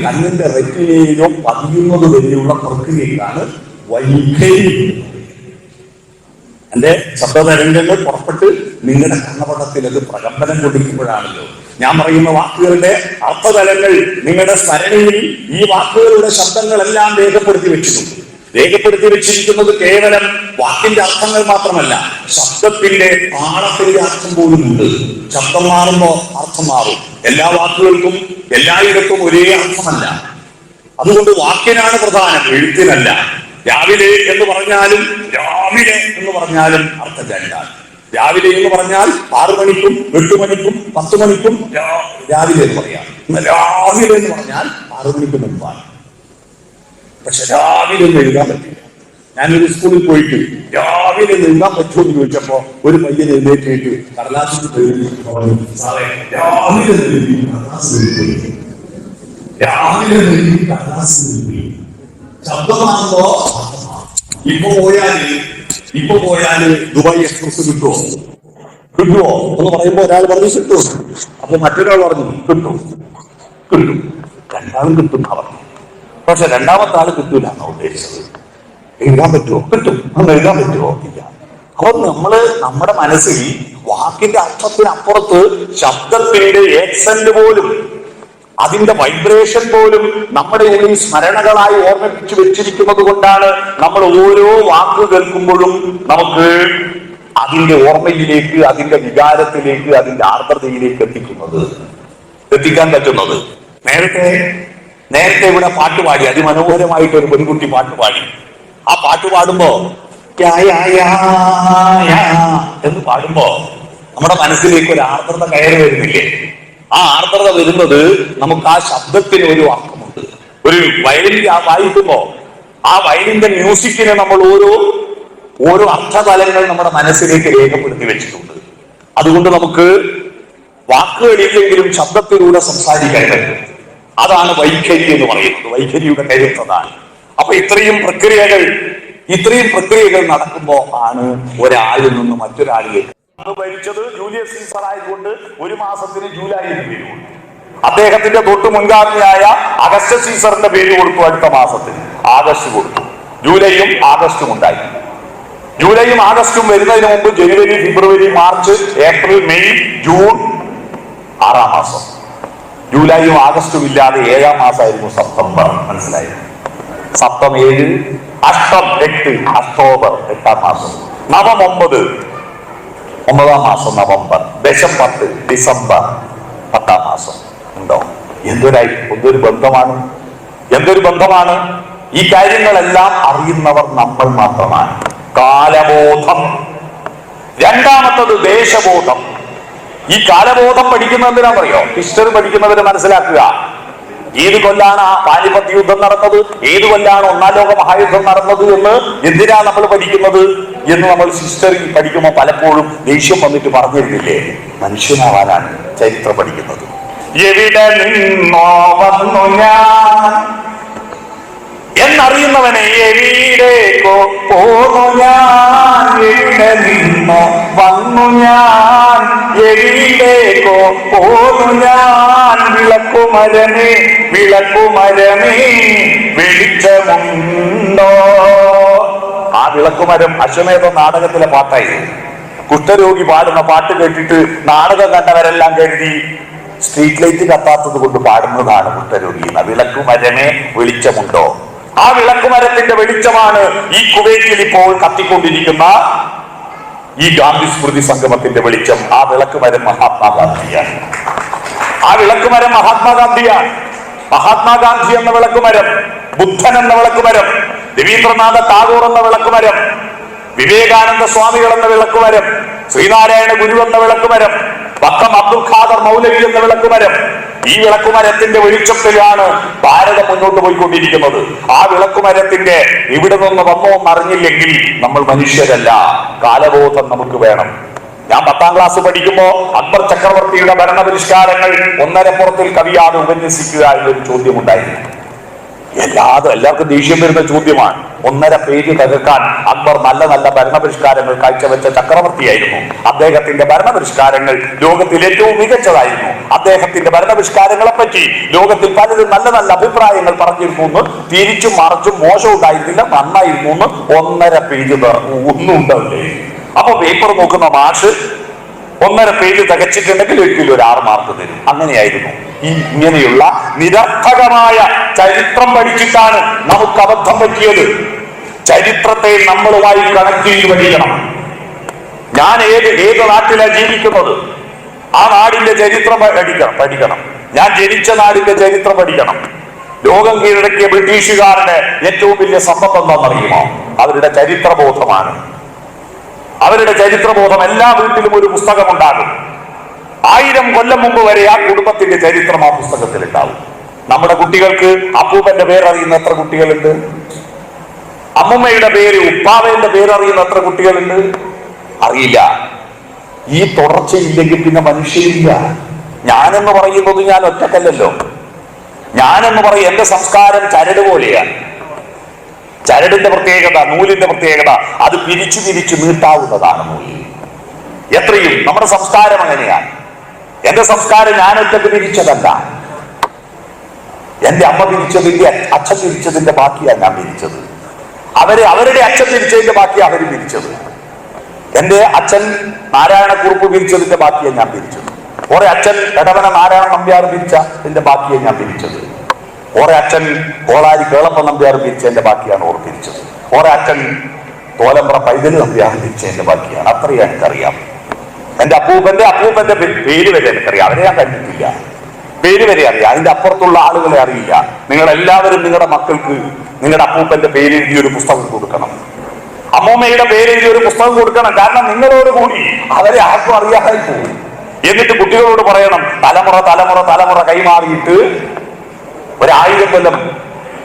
കണ്ണിന്റെ റെറ്റിനയിലോ പതിയുന്നത് വരെയുള്ള പ്രക്രിയയിലാണ് വൈഖരി. എന്റെ ശബ്ദതരംഗങ്ങൾ പുറപ്പെട്ട് നിങ്ങളുടെ കർണപടത്തിൽ അത് പ്രകമ്പനം കൊണ്ടിരിക്കുമ്പോഴാണല്ലോ ഞാൻ പറയുന്ന വാക്കുകളുടെ അർത്ഥതലങ്ങൾ നിങ്ങളുടെ സ്മരണയിൽ ഈ വാക്കുകളുടെ ശബ്ദങ്ങളെല്ലാം രേഖപ്പെടുത്തി വെച്ചിരിക്കുന്നത് കേവലം വാക്കിന്റെ അർത്ഥങ്ങൾ മാത്രമല്ല, ശബ്ദത്തിന്റെ താളത്തിന്റെ അർത്ഥം പോലും ഉണ്ട്. ശബ്ദം മാറുമ്പോ അർത്ഥം മാറും. എല്ലാ വാക്കുകൾക്കും എല്ലായിടത്തും ഒരേ അർത്ഥമല്ല. അതുകൊണ്ട് വാക്കിനാണ് പ്രധാനം, എഴുത്തിനല്ല. രാവിലെ എന്ന് പറഞ്ഞാലും അർത്ഥം രണ്ടാണ്. രാവിലെ എന്ന് പറഞ്ഞാൽ 6 മണിക്കും 8 മണിക്കും 10 മണിക്കും രാവിലെ എന്ന് പറയാം. രാവിലെ എന്ന് പറഞ്ഞാൽ 6 മണിക്ക് മുമ്പാണ്. പക്ഷെ രാവിലെ ഒന്നും എഴുതാൻ പറ്റില്ല. ഞാനൊരു സ്കൂളിൽ പോയിട്ട് രാവിലെ എഴുതാൻ പറ്റുമോ എന്ന് ചോദിച്ചപ്പോ ഒരു പയ്യൻ എഴുന്നേറ്റിട്ട് കടലാസിൽ ശബ്ദമാകുമ്പോ ഇപ്പൊ പോയാല് ദുബായ് എക്സ്പ്രസ് കിട്ടുമോ എന്ന് പറയുമ്പോ ഒരാൾ പറഞ്ഞു കിട്ടും. അപ്പൊ മറ്റൊരാൾ പറഞ്ഞു കിട്ടും. രണ്ടാളും കിട്ടും പറഞ്ഞു. പക്ഷെ രണ്ടാമത്തെ ആള് കിട്ടൂല എന്നാ ഉദ്ദേശിച്ചത്. എഴുതാൻ പറ്റുമോ? കിട്ടും. അന്ന് എഴുതാൻ പറ്റുമോ? ഇല്ല. അപ്പൊ നമ്മുടെ മനസ്സിൽ വാക്കിന്റെ അർത്ഥത്തിനപ്പുറത്ത് ശബ്ദത്തിന്റെ ഏക്സന്റ് പോലും അതിന്റെ വൈബ്രേഷൻ പോലും നമ്മുടെ ഉള്ളിൽ സ്മരണകളായി ഓർമ്മിപ്പിച്ചു വെച്ചിരിക്കുന്നത് കൊണ്ടാണ് നമ്മൾ ഓരോ വാക്ക് കേൾക്കുമ്പോഴും നമുക്ക് അതിന്റെ ഓർമ്മയിലേക്ക്, അതിന്റെ വികാരത്തിലേക്ക്, അതിന്റെ ആർദ്രതയിലേക്ക് എത്തിക്കാൻ പറ്റുന്നത്. നേരത്തെ ഇവിടെ പാട്ടുപാടി, അതിമനോഹരമായിട്ട് ഒരു പെൺകുട്ടി പാട്ടുപാടി. ആ പാട്ട് പാടുമ്പോ എന്ന് പാടുമ്പോ നമ്മുടെ മനസ്സിലേക്ക് ഒരു ആർദ്രത കയറി വരുന്നില്ലേ? ആ ആർദ്രത വരുന്നത് നമുക്ക് ആ ശബ്ദത്തിന് ഒരു അർത്ഥമുണ്ട്. ഒരു വയലിൻ വായിക്കുമ്പോ ആ വയലിന്റെ മ്യൂസിക്കിനെ നമ്മൾ ഓരോ അർത്ഥതലങ്ങൾ നമ്മുടെ മനസ്സിലേക്ക് രേഖപ്പെടുത്തി വെച്ചിട്ടുണ്ട്. അതുകൊണ്ട് നമുക്ക് വാക്കുകളില്ലെങ്കിലും ശബ്ദത്തിലൂടെ സംസാരിക്കാൻ പറ്റും. അതാണ് വൈഖരി എന്ന് പറയുന്നത്. വൈഖരിയുടെ കരുത്തതാണ്. അപ്പൊ ഇത്രയും പ്രക്രിയകൾ നടക്കുമ്പോ ആണ് ഒരാളിൽ നിന്ന് മറ്റൊരാളിലേക്ക്. ഭരിച്ചത് ജൂലിയസ് സീസർ ആയതുകൊണ്ട് ഒരു മാസത്തിന് ജൂലൈ എന്ന് പേര് കൊടുത്തു. അദ്ദേഹത്തിന്റെ തൊട്ട് മുൻഗാമിയായ അഗസ്റ്റസ് സീസറിന്റെ പേര് കൊടുത്തു. അടുത്ത മാസത്തിന് ആഗസ്റ്റ് കൊടുത്തു. ജൂലൈയും ആഗസ്റ്റും ഉണ്ടായി. ജൂലൈയും ആഗസ്റ്റും വരുന്നതിന് മുമ്പ് ജനുവരി, ഫെബ്രുവരി, മാർച്ച്, ഏപ്രിൽ, മെയ്, ജൂൺ 6-ാം മാസം. ജൂലൈയും ആഗസ്റ്റും ഇല്ലാതെ 7-ാം മാസമായിരുന്നു സെപ്റ്റംബർ. മനസ്സിലായി? സപ്തം 7, അഷ്ടം 8, ഒക്ടോബർ 8-ാം മാസം, നവം 9, 9-ാം മാസം നവംബർ, ദശം 10, ഡിസംബർ 10-ാം മാസം. ഉണ്ടോ? എന്തൊരു ബന്ധമാണ്! ഈ കാര്യങ്ങളെല്ലാം അറിയുന്നവർ നമ്മൾ മാത്രമാണ്. കാലബോധം. രണ്ടാമത്തത് ദേശബോധം. ഈ കാലബോധം പഠിക്കുന്നതിനാണെന്നറിയോ? ഹിസ്റ്ററി പഠിക്കുന്നവര് മനസ്സിലാക്കുക, ഏത് കൊല്ലാണ് പാനിപ്പത്ത് യുദ്ധം നടന്നത്, ഏത് കൊല്ലാണ് 1-ാം ലോക മഹായുദ്ധം നടന്നത് എന്ന് എന്തിനാ നമ്മൾ പഠിക്കുന്നത് എന്ന് നമ്മൾ ഹിസ്റ്ററി പഠിക്കുമ്പോൾ പലപ്പോഴും ദേഷ്യം വന്നിട്ട് പറഞ്ഞിരുന്നില്ലേ? മനുഷ്യനാവാനാണ് ചരിത്രം പഠിക്കുന്നത്. എവിടെ നിന്നോ വന്നു ഞാൻ എന്നറിയുന്നവനെ എവിടേക്കോ പോന്നു ഞാൻ, എവിടെ നിന്നോ വന്നു ഞാൻ, എവിടേക്കോ പോന്നു ഞാൻ, വിളക്കുമരമേ വെളിച്ചമുണ്ടോ. ആ വിളക്കുമരം അശ്വമേധ നാടകത്തിലെ പാട്ടായി. കുഷ്ഠരോഗി പാടുന്ന പാട്ട് കേട്ടിട്ട് നാടകം കണ്ടവരെല്ലാം കരുതി സ്ട്രീറ്റ് ലൈറ്റ് കത്താത്തത് കൊണ്ട് പാടുന്നതാണ് കുഷ്ഠരോഗി. വിളക്കുമരമേ വെളിച്ചമുണ്ടോ. ആ വിളക്കുമരത്തിന്റെ വെളിച്ചമാണ് ഈ കുവൈറ്റിൽ ഇപ്പോൾ കത്തിക്കൊണ്ടിരിക്കുന്ന ഈ ഗാന്ധി സ്മൃതി സംഗമത്തിന്റെ വെളിച്ചം. ആ വിളക്കുമരം മഹാത്മാഗാന്ധിയാണ്. മഹാത്മാഗാന്ധി എന്ന വിളക്കുമരം, ബുദ്ധൻ എന്ന വിളക്കുമരം, രവീന്ദ്രനാഥ ടാഗോർ എന്ന വിളക്കുമരം, വിവേകാനന്ദ സ്വാമികൾ എന്ന വിളക്കുമരം, ശ്രീനാരായണ ഗുരു എന്ന വിളക്കുമരം, വക്കം അബ്ദുൽ ഖാദർ മൗലവി എന്ന വിളക്കുമരം. ഈ വിളക്കുമരത്തിന്റെ വെളിച്ചത്തിലാണ് ഭാരതം മുന്നോട്ട് പോയിക്കൊണ്ടിരിക്കുന്നത്. ആ വിളക്കുമരത്തിന്റെ ഇവിടെ നിന്ന് വന്നോ എന്നറിഞ്ഞില്ലെങ്കിൽ നമ്മൾ മനുഷ്യരല്ല. കാലബോധം നമുക്ക് വേണം. ഞാൻ 10-ാം ക്ലാസ് പഠിക്കുമ്പോ അക്ബർ ചക്രവർത്തിയുടെ ഭരണപരിഷ്കാരങ്ങൾ 1.5 കവിയാതെ ഉപന്യസിക്കുക എന്നൊരു ചോദ്യം ഉണ്ടായിരുന്നു. എല്ലാവർക്കും ദേഷ്യം വരുന്ന ചോദ്യമാണ്. 1.5 പേജ് തകർക്കാൻ അക്ബർ നല്ല ഭരണപരിഷ്കാരങ്ങൾ കാഴ്ചവെച്ച ചക്രവർത്തിയായിരുന്നു. അദ്ദേഹത്തിന്റെ ഭരണപരിഷ്കാരങ്ങൾ ലോകത്തിൽ ഏറ്റവും മികച്ചതായിരുന്നു. അദ്ദേഹത്തിന്റെ ഭരണപരിഷ്കാരങ്ങളെ പറ്റി ലോകത്തിൽ പലരും നല്ല അഭിപ്രായങ്ങൾ പറഞ്ഞിരുന്നു എന്ന്, തിരിച്ചും മറിച്ചും മോശം ഉണ്ടായിരുന്നില്ല, നന്നായിരുന്നു എന്ന് 1.5 പേജ് ഒന്നും ഉണ്ടാവില്ലേ. അപ്പൊ പേപ്പർ നോക്കുന്ന മാഷ് 1.5 പേജ് തികച്ചിട്ടുണ്ടെങ്കിൽ ഒരിക്കലും ഒരു 6 മാർക്ക് തരും. അങ്ങനെയായിരുന്നു. ഇങ്ങനെയുള്ള നിരർത്ഥകമായ ചരിത്രം പഠിച്ചിട്ടാണ് നമുക്ക് അബദ്ധം പറ്റിയത്. ചരിത്രത്തെ നമ്മളുമായി കണക്ട് ചെയ്ത് പഠിക്കണം. ഞാൻ ഏത് നാട്ടിലാണ് ജീവിക്കുന്നത്, ആ നാടിന്റെ ചരിത്രം പഠിക്കണം. ഞാൻ ജനിച്ച നാടിന്റെ ചരിത്രം പഠിക്കണം. ലോകം കീഴടക്കിയ ബ്രിട്ടീഷുകാരുടെ ഏറ്റവും വലിയ സമ്പത്ത് എന്താണെന്നറിയുമോ? അവരുടെ ചരിത്രബോധമാണ്. അവരുടെ ചരിത്രബോധം. എല്ലാ വീട്ടിലും ഒരു പുസ്തകം ഉണ്ടാകും. 1000 കൊല്ലം മുമ്പ് വരെ ആ കുടുംബത്തിന്റെ ചരിത്രം ആ പുസ്തകത്തിൽ ഉണ്ടാവും. നമ്മുടെ കുട്ടികൾക്ക് അപ്പൂപ്പന്റെ പേരറിയുന്ന എത്ര കുട്ടികളുണ്ട്? അമ്മുമ്മയുടെ പേര്, ഉപ്പാവേന്റെ പേരറിയുന്ന എത്ര കുട്ടികളുണ്ട്? അറിയില്ല. ഈ തുടർച്ചയില്ലെങ്കിൽ പിന്നെ മനുഷ്യരില്ല. ഞാനെന്ന് പറയുന്നത് ഞാൻ ഒറ്റക്കല്ലല്ലോ. ഞാനെന്ന് പറയും എന്റെ സംസ്കാരം ചരട് പോലെയാണ്. ചരടിന്റെ പ്രത്യേകത, നൂലിന്റെ പ്രത്യേകത, അത് പിരിച്ചു നീട്ടാവുന്നതാണ് നൂല്. എത്രയും നമ്മുടെ സംസ്കാരം അങ്ങനെയാണ്. എന്റെ സംസ്കാരം ഞാൻ ഒറ്റക്ക് പിരിച്ചതല്ല. എന്റെ അമ്മ പിരിച്ചതിന്റെ, അച്ഛൻ പിരിച്ചതിന്റെ ബാക്കിയാണ് ഞാൻ പിരിച്ചത്. അവരുടെ അച്ഛൻ പിരിച്ചതിന്റെ ബാക്കി അവർ പിരിച്ചത്. എന്റെ അച്ഛൻ നാരായണക്കുറുപ്പ് പിരിച്ചതിന്റെ ബാക്കിയാണ് ഞാൻ പിരിച്ചത്. കുറെ അച്ഛൻ എടവന നാരായണ നമ്പ്യാർ പിരിച്ചതിന്റെ ബാക്കിയാണ് ഞാൻ പിരിച്ചത്. കുറെ അച്ഛൻ കോളാരി കേളപ്പ നമ്പ്യാർ പിരിച്ചതിന്റെ ബാക്കിയാണ് ഓർ പിരിച്ചത്. കുറെ അച്ഛൻ തോലമ്പ്ര പൈതൽ നമ്പ്യാർ പിരിച്ചതിന്റെ ബാക്കിയാണ്. അത്രയും എനിക്കറിയാം. എന്റെ അപ്പൂപ്പന്റെ പേര് വരെ എനിക്കറിയാം. അവരെ ഞാൻ കണ്ടിട്ടില്ല, പേര് വരെ അറിയാം. അതിന്റെ അപ്പുറത്തുള്ള ആളുകളെ അറിയില്ല. നിങ്ങളെല്ലാവരും നിങ്ങളുടെ മക്കൾക്ക് നിങ്ങളുടെ അപ്പൂപ്പന്റെ പേരെഴുതിയ ഒരു പുസ്തകം കൊടുക്കണം, അമ്മൂമ്മയുടെ പേരെഴുതിയ ഒരു പുസ്തകം കൊടുക്കണം. കാരണം നിങ്ങളോട് കൂടി അവരെ ആർക്കും അറിയാതായി പോകും. എന്നിട്ട് കുട്ടികളോട് പറയണം, തലമുറ തലമുറ തലമുറ കൈമാറിയിട്ട് 1000 കൊല്ലം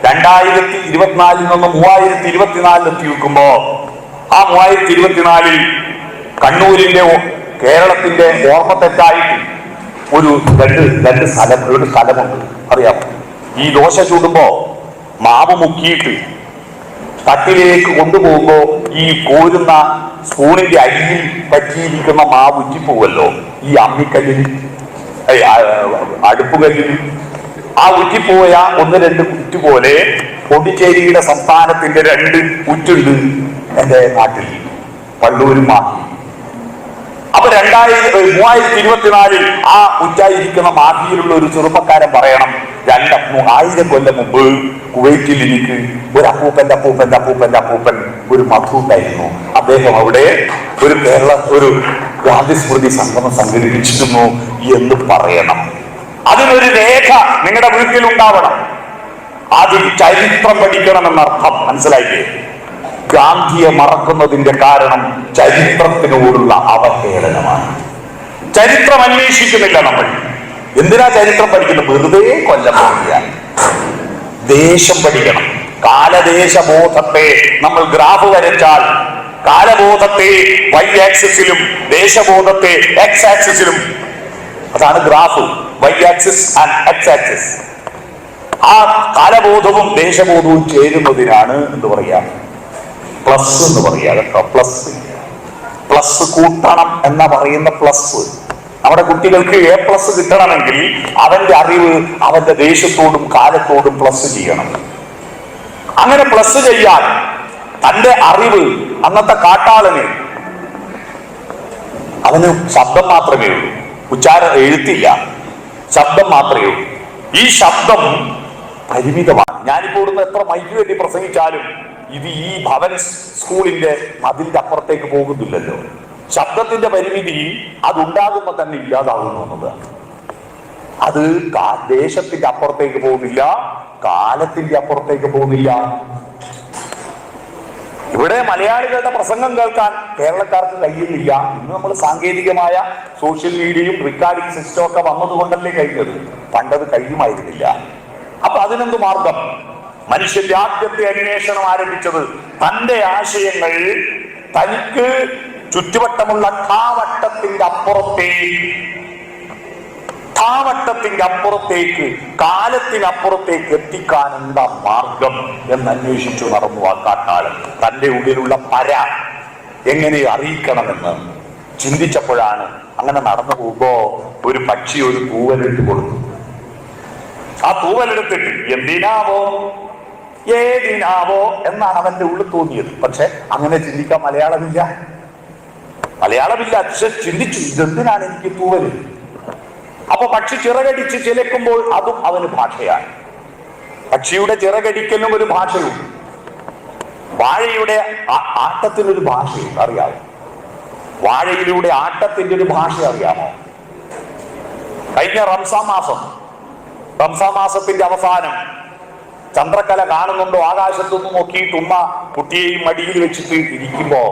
2024 നിന്ന് 3024 എത്തി നിൽക്കുമ്പോ ആ 3024 കണ്ണൂരിന്റെ കേരളത്തിന്റെ ഓർമ്മത്തെറ്റായിട്ട് ഒരു സ്ഥലമുണ്ട്. അറിയാമോ? ഈ ദോശ ചൂടുമ്പോ മാവ് മുക്കിയിട്ട് തട്ടിലേക്ക് കൊണ്ടുപോകുമ്പോ ഈ കോരുന്ന സ്പൂണിന്റെ അരിയിൽ പറ്റിയിരിക്കുന്ന മാവ് ഉറ്റിപ്പോവല്ലോ ഈ അമ്മിക്കല്ലിൽ, അടുപ്പുകല്ലിൽ. ആ ഉറ്റിപ്പോയ 1-2 കുറ്റ് പോലെ പോണ്ടിച്ചേരിയുടെ സംസ്ഥാനത്തിന്റെ 2 കുറ്റുണ്ട് എന്റെ നാട്ടിൽ, പള്ളൂരും മാഹി. അപ്പൊ 3024 ആ ഉറ്റായിരിക്കുന്ന മാഹിയിലുള്ള ഒരു ചെറുപ്പക്കാരൻ പറയണം, 1000 കൊല്ലം മുമ്പ് കുവൈറ്റിൽ എനിക്ക് ഒരു അപ്പൂപ്പൻ ഒരു മധു ഉണ്ടായിരുന്നു. അദ്ദേഹം അവിടെ ഒരു ഗാന്ധി സ്മൃതി സംഗമം സംഘടിപ്പിച്ചിരുന്നു എന്ന് പറയണം. അതിനൊരു രേഖ നിങ്ങളുടെ വീട്ടിൽ ഉണ്ടാവണം. അതിൽ ചരിത്രം പഠിക്കണമെന്നർത്ഥം. മനസ്സിലായില്ലേ? ഗാന്ധിയെ മറക്കുന്നതിന്റെ കാരണം ചരിത്രത്തിനോടുള്ള അവഹേളനമാണ്. ചരിത്രം അന്വേഷിക്കുന്നില്ല നമ്മൾ. എന്തിനാ ചരിത്രം പഠിക്കുന്നത്? വെറുതെ കൊല്ലം പഠിക്കാൻ. ദേശം പഠിക്കണം. കാലദേശബോധത്തെ നമ്മൾ ഗ്രാഫ് വരച്ചാൽ കാലബോധത്തെ y ആക്സിസിലും ദേശബോധത്തെ x ആക്സിസിലും, അതാണ് graph. y axis and x axis. ആ കാലബോധവും ദേശബോധവും ചേരുന്നതിനാണ് എന്ത് പറയാ, പ്ലസ് എന്ന് പറയാ കേട്ടോ. പ്ലസ് കൂട്ടണം എന്നാ പറയുന്ന പ്ലസ്. നമ്മുടെ കുട്ടികൾക്ക് A+ കിട്ടണമെങ്കിൽ അവന്റെ അറിവ് അവന്റെ ദേശത്തോടും കാലത്തോടും പ്ലസ് ചെയ്യണം. അങ്ങനെ പ്ലസ് ചെയ്യാൻ തന്റെ അറിവ്, അന്നത്തെ കാട്ടാളന് അവന് ശബ്ദം മാത്രമേ ഉള്ളൂ, എഴുത്തില്ല, ശബ്ദം മാത്രമേ ഉള്ളൂ. ഈ ശബ്ദം പരിമിതമാണ്. ഞാനിപ്പോ ഇവിടുന്ന് എത്ര മൈക്ക് വേണ്ടി പ്രസംഗിച്ചാലും ഇത് ഈ ഭവൻ സ്കൂളിന്റെ മതിലിന്റെ അപ്പുറത്തേക്ക് പോകുന്നില്ലല്ലോ. ശബ്ദത്തിന്റെ പരിമിതി അതുണ്ടാകുമ്പോ തന്നെ ഇല്ലാതാകുന്നു എന്നതാണ്. അത് ദേശത്തിന്റെ അപ്പുറത്തേക്ക് പോകുന്നില്ല, കാലത്തിന്റെ അപ്പുറത്തേക്ക് പോകുന്നില്ല. ഇവിടെ മലയാളികളുടെ പ്രസംഗം കേൾക്കാൻ കേരളക്കാർക്ക് കഴിയുന്നില്ല. ഇന്ന് നമ്മൾ സാങ്കേതികമായ സോഷ്യൽ മീഡിയയും റെക്കോർഡിംഗ് സിസ്റ്റം ഒക്കെ വന്നതുകൊണ്ടല്ലേ കഴിഞ്ഞത്. പണ്ടത് കഴിയുമായിരുന്നില്ല. അപ്പൊ അതിനെന്ത് മാർഗം? മനുഷ്യന്റെ ആദ്യത്തെ അന്വേഷണം ആരംഭിച്ചത് തന്റെ ആശയങ്ങൾ തനിക്ക് ചുറ്റുവട്ടമുള്ള ധാവട്ടത്തിന്റെ അപ്പുറത്തേക്ക് കാലത്തിനപ്പുറത്തേക്ക് എത്തിക്കാൻ എന്താ മാർഗം എന്നന്വേഷിച്ചു നടന്നു ആ കാട്ടാളൻ. തന്റെ ഉള്ളിലുള്ള പര എങ്ങനെ അറിയിക്കണമെന്ന് ചിന്തിച്ചപ്പോഴാണ് അങ്ങനെ നടന്നു പോകുമ്പോ ഒരു പക്ഷി ഒരു തൂവലെടുത്ത് കൊടുത്തു. ആ തൂവലെടുത്തിട്ട് എന്തിനാവോ ഏതിനാവോ എന്നാണ് അവന്റെ ഉള്ളിൽ തോന്നിയത്. പക്ഷെ അങ്ങനെ ചിന്തിക്കാൻ മലയാളമില്ല. പക്ഷെ ചിന്തിച്ചു, ഇതെന്തിനാണ് എനിക്ക് തൂവല്? അപ്പൊ പക്ഷി ചിറകടിച്ച് ചിലക്കുമ്പോൾ അതും അവന് ഭാഷയാണ്. പക്ഷിയുടെ ചിറകടിക്കലും ഒരു ഭാഷയുണ്ട്. വാഴയുടെ ആട്ടത്തിനൊരു ഭാഷയുണ്ട്, അറിയാമോ? വാഴയിലൂടെ ആട്ടത്തിന്റെ ഒരു ഭാഷ അറിയാമോ? കഴിഞ്ഞ റംസാൻ മാസത്തിന്റെ അവസാനം ചന്ദ്രക്കല കാണുന്നുണ്ടോ? ആകാശത്തൊന്ന് നോക്കിയിട്ട് ഉമ്മ കുട്ടിയെയും മടിയിൽ വെച്ചിട്ട് ഇരിക്കുമ്പോ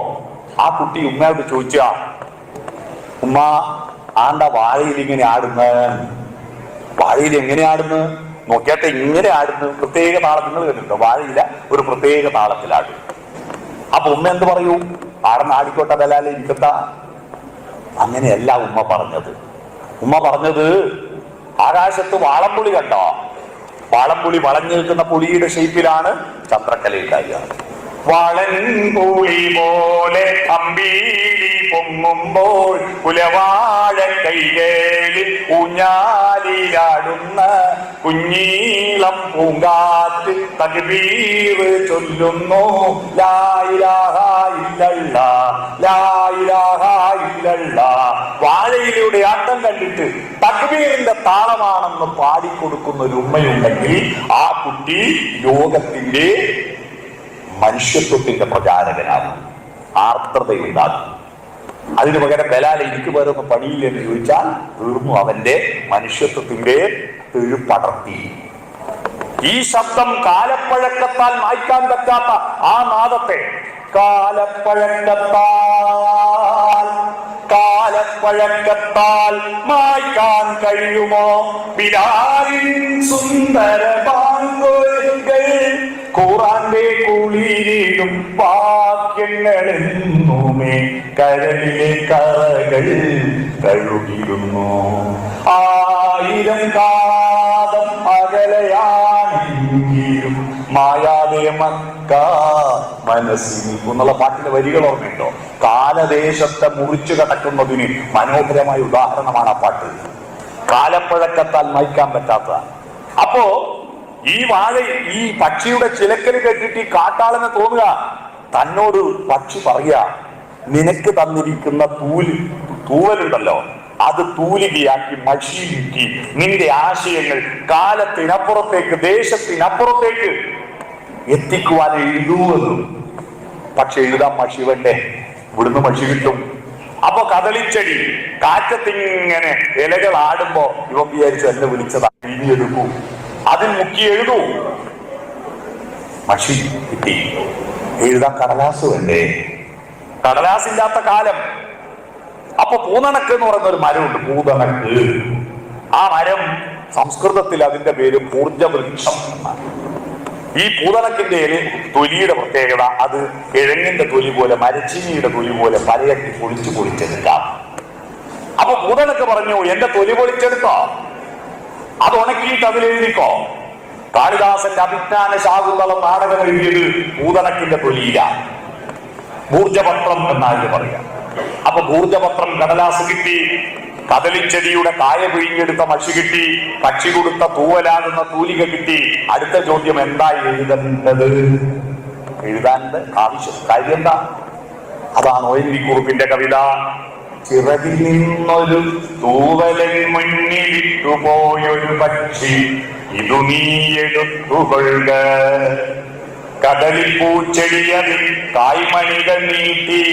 ആ കുട്ടി ഉമ്മയോട് ചോദിച്ച, ഉമ്മ ആണ്ട വാഴയിൽ ഇങ്ങനെ ആടുന്ന, വാഴയിൽ എങ്ങനെ ആടുന്നു നോക്കിയാട്ടെ, ഇങ്ങനെ ആടുന്നു, പ്രത്യേക താളം. നിങ്ങൾ കേട്ടിട്ടുണ്ടോ? വാഴയില ഒരു പ്രത്യേക താളത്തിലാടും. അപ്പൊ ഉമ്മ എന്ത് പറയൂ? ആടുന്ന ആടിക്കോട്ടെ, ബലാലെ ഇരിക്കത്ത. അങ്ങനെയല്ല ഉമ്മ പറഞ്ഞത് ആകാശത്ത് വാളംപുളി കണ്ടോ? വാളംപുളി വളഞ്ഞു നിൽക്കുന്ന പുളിയുടെ ഷേപ്പിലാണ് ചന്ദ്രക്കലയുണ്ടാകുക. വളൻപുളി പോലെ കമ്പീലി പൊങ്ങുമ്പോൾ കുലവാഴ കൈകളിൽ ഊഞ്ഞാലിലാടുന്ന കുഞ്ഞീളം പൂങ്കാറ്റ് തക്ബീർ ചൊല്ലുന്നു, ലാ ഇലാഹ ഇല്ലല്ലാഹ്, ലാ ഇലാഹ ഇല്ലല്ലാഹ്. വാഴയിലൂടെ കുട്ടിയുടെ ആട്ടം കണ്ടിട്ട് തക്ബീറിന്റെ താളമാണെന്ന് പാടിക്കൊടുക്കുന്ന ഒരു ഉമ്മയുണ്ടെങ്കിൽ ആ കുട്ടി ലോകത്തിന്റെ മനുഷ്യത്വത്തിന്റെ പ്രചാരകനാകും, ആർദ്രതയുണ്ടാകും. അതിനു പകരം ബലാൽ എനിക്ക് വേറൊന്ന് പണിയില്ല എന്ന് ചോദിച്ചാൽ തീർന്നു, അവന്റെ മനുഷ്യത്വത്തിന്റെ പടർത്തി. ഈ ശബ്ദം കാലപ്പഴക്കത്താൽ മായ്ക്കാൻ പറ്റാത്ത ആ നാദത്തെ കാലപ്പഴക്കത്താൽ മായ്ക്കാൻ കഴിയുമോ? ബിലാലിൻ സുന്ദര ബാങ്കുകൾ ഖുർആന്റെ കുളിരിടും വാക്യങ്ങളെന്നുമേ കരളിലെ കറകൾ കഴുകിടുന്നു. 1000 കാതം അകലയാണെങ്കിലും മായാതെ മക്ക മനസ്സിൽ എന്നുള്ള പാട്ടിന്റെ വരികൾ ഓർമ്മയുണ്ടോ? കാലദേശത്തെ മുറിച്ചു കടക്കുന്നതിന് മനോഹരമായ ഉദാഹരണമാണ് ആ പാട്ട്. കാലപ്പഴക്കത്താൽ മായ്ക്കാൻ പറ്റാത്ത. അപ്പോ ഈ ഈ പക്ഷിയുടെ ചിലക്കല് കെട്ടിട്ട് ഈ കാട്ടാളന് തോന്നുക, തന്നോട് പക്ഷി പറയുക, നിനക്ക് തന്നിരിക്കുന്ന തൂവലുണ്ടല്ലോ, അത് തൂലികയാക്കി മഷിയിലിറ്റി നിന്റെ ആശയങ്ങൾ കാലത്തിനപ്പുറത്തേക്ക് ദേശത്തിനപ്പുറത്തേക്ക് എത്തിക്കുവാൻ എഴുതുവെന്നും. പക്ഷെ എഴുതാൻ മഷി വേണ്ടേ? ഇവിടുന്ന് മഷി കിട്ടും. അപ്പൊ കദളിച്ചെടി കാറ്റത്തിങ്ങനെ ഇലകൾ ആടുമ്പോ ഇവൻ വിചാരിച്ചു എന്നെ വിളിച്ചതാ, എഴുതിയെടുക്കൂ, അതിൽ മുക്കി എഴുതൂ. മഷി കിട്ടി, എഴുതാൻ കടലാസ് വേണ്ടേ? കടലാസില്ലാത്ത കാലം. അപ്പൊ പൂതണക്ക് എന്ന് പറയുന്ന ഒരു മരമുണ്ട്, പൂതണക്ക്. ആ മരം സംസ്കൃതത്തിൽ അതിന്റെ പേര് ഊർജവൃക്ഷം എന്നാണ്. ഈ പൂതണക്കിന്റെ തൊലിയുടെ പ്രത്യേകത, അത് കിഴങ്ങിന്റെ തൊലി പോലെ, മരച്ചീനിയുടെ തൊലി പോലെ പലയട്ടി പൊളിച്ചെടുക്കാം. അപ്പൊ പൂതണക്ക് പറഞ്ഞു, എന്റെ തൊലി പൊളിച്ചെടുത്തോ, അത് ഉണക്കിയിട്ട് അതിലെഴുതിക്കോ. കാളിദാസന്റെ അഭിജ്ഞാന ശാകുന്തളം നാടകം എഴുതിയത് പൂതണക്കിന്റെ തൊലിയില, ഊർജപത്രം എന്നാണ് പറയാം. അപ്പൊ ഊർജപത്രം കടലാസ് കിട്ടി, കദളിച്ചെടിയുടെ കായ പിഴിഞ്ഞെടുത്ത മഷി കിട്ടി, പക്ഷി കൊടുത്ത തൂവലാകുന്ന തൂലിക കിട്ടി. അടുത്ത ചോദ്യം, എന്താ എഴുതേണ്ടത്? എഴുതാൻ്റെ കാര്യം എന്താ? അതാണ് ONV കുറുപ്പിന്റെ കവിത. ചിറകിൽ നിന്നൊരു തൂവലൻ മുന്നിലിട്ടുപോയൊരു പക്ഷി, ഇതു നീ എടുത്തുകൊള്ളുക. കദളിപ്പൂച്ചെടിയതിൽ കായ്മണികൾ നീട്ടി,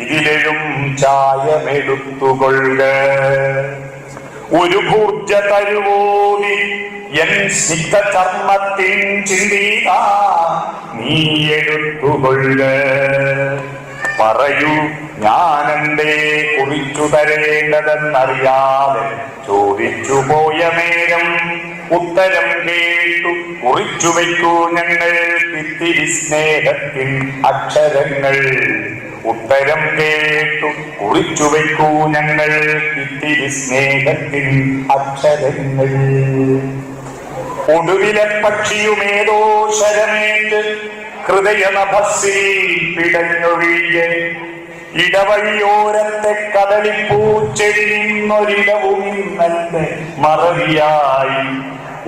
ഇതിലും ചായമെടുത്തുകൊള്ളുക. ഒരു ഭൂർജ തരുവോതി എൻ സിദ്ധ ചർമ്മത്തിൻ ചിന്തിക, നീ എടുത്തുകൊള്ളുക. പറയൂ, ഞാനെന്തേ കുറിച്ചു തരേണ്ടതെന്നറിയാതെ ചോദിച്ചു പോയ നേരം ഉത്തരം കേട്ടു കുറിച്ചു വയ്ക്കൂ ഞങ്ങൾ ഇത്തിരി സ്നേഹത്തിൻ അക്ഷരങ്ങൾ. ഉത്തരം കേട്ടു കുറിച്ചു വയ്ക്കൂ ഞങ്ങൾ ഇത്തിരി സ്നേഹത്തിൻ അക്ഷരങ്ങൾ. ഒടുവിലെ പക്ഷിയുമേതോ ശരമേറ്റ് ഹൃദയനഭസ്സിൽ പിടഞ്ഞൊഴിയെ, ഇടവഴിയോരത്തെ കദളിപ്പൂച്ചെടി നിന്നൊരിടവും ഇന്നത്തെ മറവിയായി.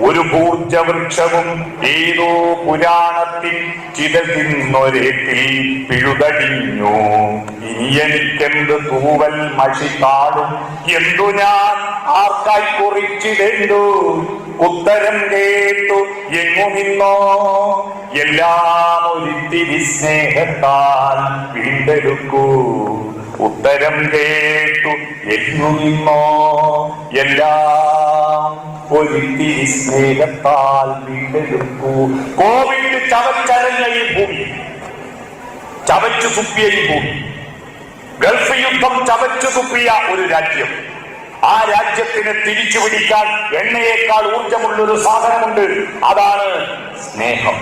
ഒരു ഊർജവൃക്ഷവും ഏതോ പുരാണത്തിൽ ചിതതിന്നൊരേത്തിൽ പിഴുതടിഞ്ഞു. ഇനി എനിക്കെന്ത് തൂവൽ മഷി താളും, എന്തു ഞാൻ ആർക്കായി കുറിച്ചിടേണ്ടു? ഉത്തരം കേട്ടു എങ്ങു നിന്നോ എല്ലാം ഒരിത്തിരി സ്നേഹത്താൽ വീണ്ടെടുക്കൂ. ഉത്തരം കേട്ടു എങ്ങു നിന്നോ എല്ലാം ഒരിത്തിരി സ്നേഹത്താൽ വീണ്ടെടുക്കൂ. കോവിഡ് ചവച്ചരഞ്ഞ ഈ ഭൂമി, ചവച്ചു തുപ്പിയ ഈ ഭൂമി, ഗൾഫ് യുദ്ധം ചവച്ചു തുപ്പിയ ഒരു രാജ്യം, ആ രാജ്യത്തിന് തിരിച്ചു പിടിക്കാൻ എണ്ണയേക്കാൾ ഊർജമുള്ളൊരു സാധനമുണ്ട്, അതാണ് സ്നേഹം.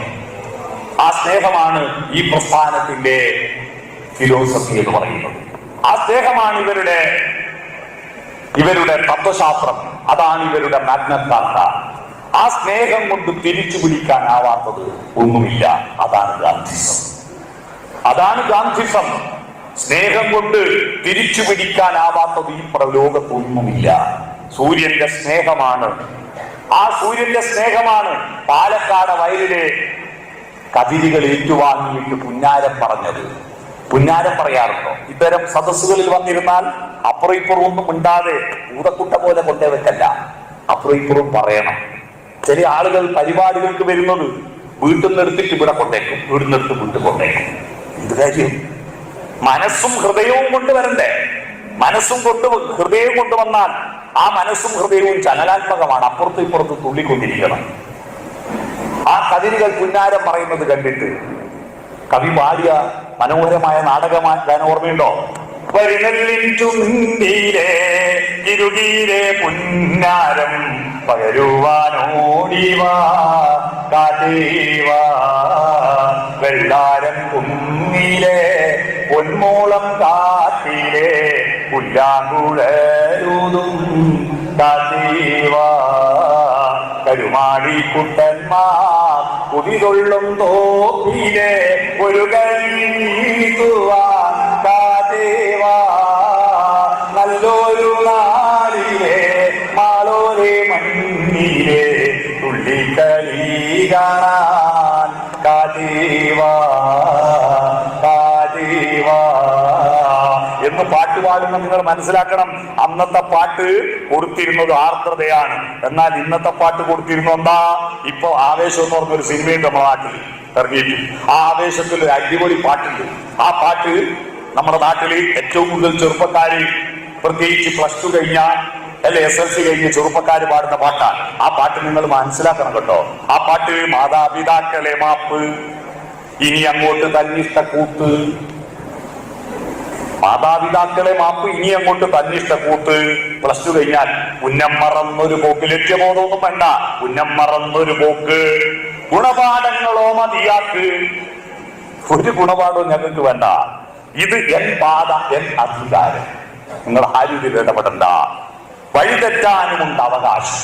ആ സ്നേഹമാണ് ഈ പ്രസ്ഥാനത്തിന്റെ ഫിലോസഫി എന്ന് പറയുന്നത്. ആ സ്നേഹമാണ് ഇവരുടെ തത്വശാസ്ത്രം, അതാണ് ഇവരുടെ മാഗ്ന കാർട്ട. ആ സ്നേഹം കൊണ്ട് തിരിച്ചു പിടിക്കാനാവാത്തത് ഒന്നുമില്ല, അതാണ് ഗാന്ധിസം. അതാണ് ഗാന്ധിസം. സ്നേഹം കൊണ്ട് തിരിച്ചു പിടിക്കാനാവാത്തത് ഈ പ്രലോകത്തൊന്നുമില്ല. സൂര്യന്റെ സ്നേഹമാണ്. ആ സൂര്യന്റെ സ്നേഹമാണ് പാലക്കാട് വയലിലെ കതിരുകൾ ഏറ്റുവാങ്ങിയിട്ട് പുന്നാരം പറഞ്ഞത്. പുന്നാരം പറയാറുണ്ടോ? ഇത്തരം സദസ്സുകളിൽ വന്നിരുന്നാൽ അപ്പുറം ഇപ്പുറം ഒന്നും മിണ്ടാതെ ഊതക്കുട്ട പോലെ കൊണ്ടേ വെക്കല്ല, അപ്പുറം ഇപ്പുറം പറയണം. ചില ആളുകൾ പരിപാടികൾക്ക് വരുന്നത് വീട്ടിൽ നിന്ന് എടുത്തിട്ട് ഇവിടെ കൊണ്ടേക്കും, വീട്ടിൽ നിന്ന് എടുത്ത് വീട്ടിൽ കൊണ്ടേക്കും. എന്ത് കാര്യം? മനസ്സും ഹൃദയവും കൊണ്ടുവരണ്ടേ? മനസ്സും ഹൃദയവും കൊണ്ടുവന്നാൽ ആ മനസ്സും ഹൃദയവും ചലനാത്മകമാണ്, അപ്പുറത്തും ഇപ്പുറത്തും തുള്ളിക്കൊണ്ടിരിക്കണം. ആ കതിരുകൾ പുന്നാരം പറയുന്നത് കണ്ടിട്ട് കവി പാടിയ മനോഹരമായ നാടകമായ ഗാനം ഓർമ്മയുണ്ടോ? വരിനെല്ലിൻ ചുണ്ടിലെ ഇരുകീരെ പുന്നാരം പകരുവാനോടിവാ കാതേവാ, വെള്ളാരം കുന്നിലെ പൊന്മോളം കാട്ടിലെ പുല്ലാങ്കുഴലൂതും കാതേവാ, കരുമാടി കുട്ടന്മാർ കുതികൊള്ളും തോപ്പിലെ ഒരു കൈവാൻ കാതേവാ, നല്ലൊരു നാളിലെ മാളോരെ മണ്ണിലെ തുള്ളിക്കളി കാണാൻ കാതേവാ കാതേവാ എന്ന് പാട്ട് പാടുന്ന നിങ്ങൾ മനസ്സിലാക്കണം. അന്നത്തെ പാട്ട് കൊടുത്തിരുന്നത് ആർദ്രതയാണ്, എന്നാൽ ഇന്നത്തെ പാട്ട് കൊടുത്തിരുന്നു എന്താ? ഇപ്പൊ ആവേശം എന്ന് പറഞ്ഞൊരു സിനിമയുണ്ട് നമ്മുടെ നാട്ടിൽ ഇറങ്ങിയിട്ട്. ആ ആവേശത്തിൽ ഒരു അടിപൊളി പാട്ടുണ്ട്. ആ പാട്ട് നമ്മുടെ നാട്ടിൽ ഏറ്റവും കൂടുതൽ ചെറുപ്പക്കാര്, പ്രത്യേകിച്ച് +2 കഴിഞ്ഞ അല്ലെ SLC കഴിഞ്ഞ ചെറുപ്പക്കാര് പാടുന്ന പാട്ടാണ്. ആ പാട്ട് നിങ്ങൾ മനസ്സിലാക്കണം കേട്ടോ. ആ പാട്ട് മാതാപിതാക്കളെ മാപ്പ്, ഇനി അങ്ങോട്ട് തന്നിഷ്ട കൂത്ത്. മാതാപിതാക്കളെ മാപ്പ്, ഇനി അങ്ങോട്ട് തന്നിഷ്ട കൂത്ത്. +2 കഴിഞ്ഞാൽ ഉന്നം മറന്നൊരു പോക്ക്, ലക്ഷ്യമോതൊന്നും വേണ്ട, ഉന്നം മറന്നൊരു പോക്ക്, ഗുണപാഠങ്ങളോ മതിയാക്ക്. ഒരു ഗുണപാഠവും ഞങ്ങൾക്ക് വേണ്ട, ഇത് എൻ പാത എൻ അധികാരം, നിങ്ങൾ ആരും ഇതിൽ ഇടപെടണ്ട. വഴിതെറ്റാനുമുണ്ട് അവകാശം,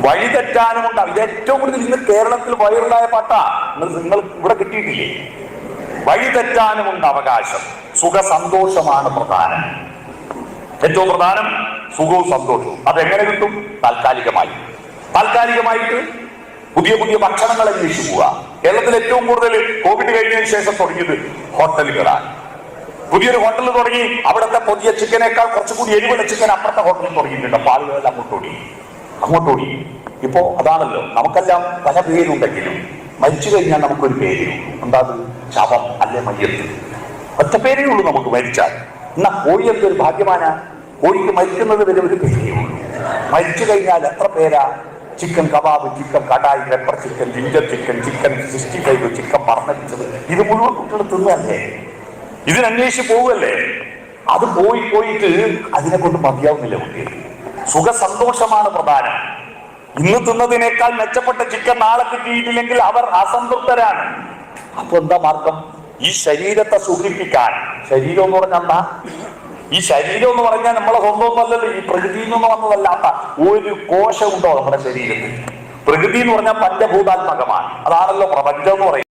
വഴിതെറ്റാനുമുണ്ട്. ഇത് ഏറ്റവും കൂടുതൽ ഇന്ന് കേരളത്തിൽ വൈറലായ പാട്ടാ, നിങ്ങൾ ഇവിടെ കിട്ടിയിട്ടില്ലേ? വഴിതെറ്റാനുമുണ്ട് അവകാശം, സുഖ സന്തോഷമാണ് പ്രധാനം. ഏറ്റവും പ്രധാനം സുഖവും സന്തോഷവും. അതെങ്ങനെ കിട്ടും? താൽക്കാലികമായിട്ട് പുതിയ പുതിയ ഭക്ഷണങ്ങൾ അന്വേഷിച്ചു പോവുക. കേരളത്തിൽ ഏറ്റവും കൂടുതൽ കോവിഡ് കഴിഞ്ഞതിന് ശേഷം തുടങ്ങിയത് ഹോട്ടലുകളാണ്. പുതിയൊരു ഹോട്ടൽ തുടങ്ങി, അവിടുത്തെ പുതിയ ചിക്കനേക്കാൾ കുറച്ചുകൂടി എരിവുള്ള ചിക്കൻ അപ്പുറത്തെ ഹോട്ടലിൽ തുടങ്ങിയിട്ടുണ്ട്. അപ്പൊ ആളുകളെല്ലാം അങ്ങോട്ടോടി. ഇപ്പോ അതാണല്ലോ, നമുക്കെല്ലാം പല പേരുണ്ടെങ്കിലും മരിച്ചു കഴിഞ്ഞാൽ നമുക്കൊരു പേര്, എന്താ? ശവം അല്ലെ മയ്യത്ത്, ഒറ്റ പേരേ ഉള്ളൂ നമുക്ക് മരിച്ചാൽ. എന്നാ കോഴി എന്തൊരു ഭാഗ്യമാനാ, കോഴിക്ക് മരിക്കുന്നത് വരെ ഒരു പേരേ ഉള്ളൂ. മരിച്ചു കഴിഞ്ഞാൽ എത്ര പേരാ? Chicken kebab, chicken kadai, pepper chicken, ginger chicken, chicken 65, chicken പറന്നടിച്ചത്, ഇത് മുഴുവൻ കുട്ടികൾ തിന്നല്ലേ, ഇതിനന്വേഷിച്ച് പോവല്ലേ? അത് പോയിട്ട് അതിനെ കൊണ്ട് മതിയാവുന്നില്ല കുട്ടികൾ. സുഖ സന്തോഷമാണ് പ്രധാനം. ഇന്ന് തിന്നതിനേക്കാൾ മെച്ചപ്പെട്ട ചിക്കൻ നാളെ കിട്ടിയിട്ടില്ലെങ്കിൽ അവർ അസംതൃപ്തരാണ്. അപ്പൊ എന്താ മാർഗം? ഈ ശരീരത്തെ സുഖിപ്പിക്കാൻ. ശരീരം എന്ന് പറഞ്ഞാൽ ഈ ശരീരം എന്ന് പറഞ്ഞാൽ നമ്മളെ സ്വന്തമൊന്നുമല്ലല്ലോ, ഈ പ്രകൃതിയിൽ നിന്ന് വന്നതല്ലാത്ത ഒരു കോശമുണ്ടോ നമ്മുടെ ശരീരത്തിൽ? പ്രകൃതി എന്ന് പറഞ്ഞാൽ പഞ്ചഭൂതാത്മകമാണ്, അതാണല്ലോ പ്രപഞ്ചം എന്ന് പറയുന്നത്.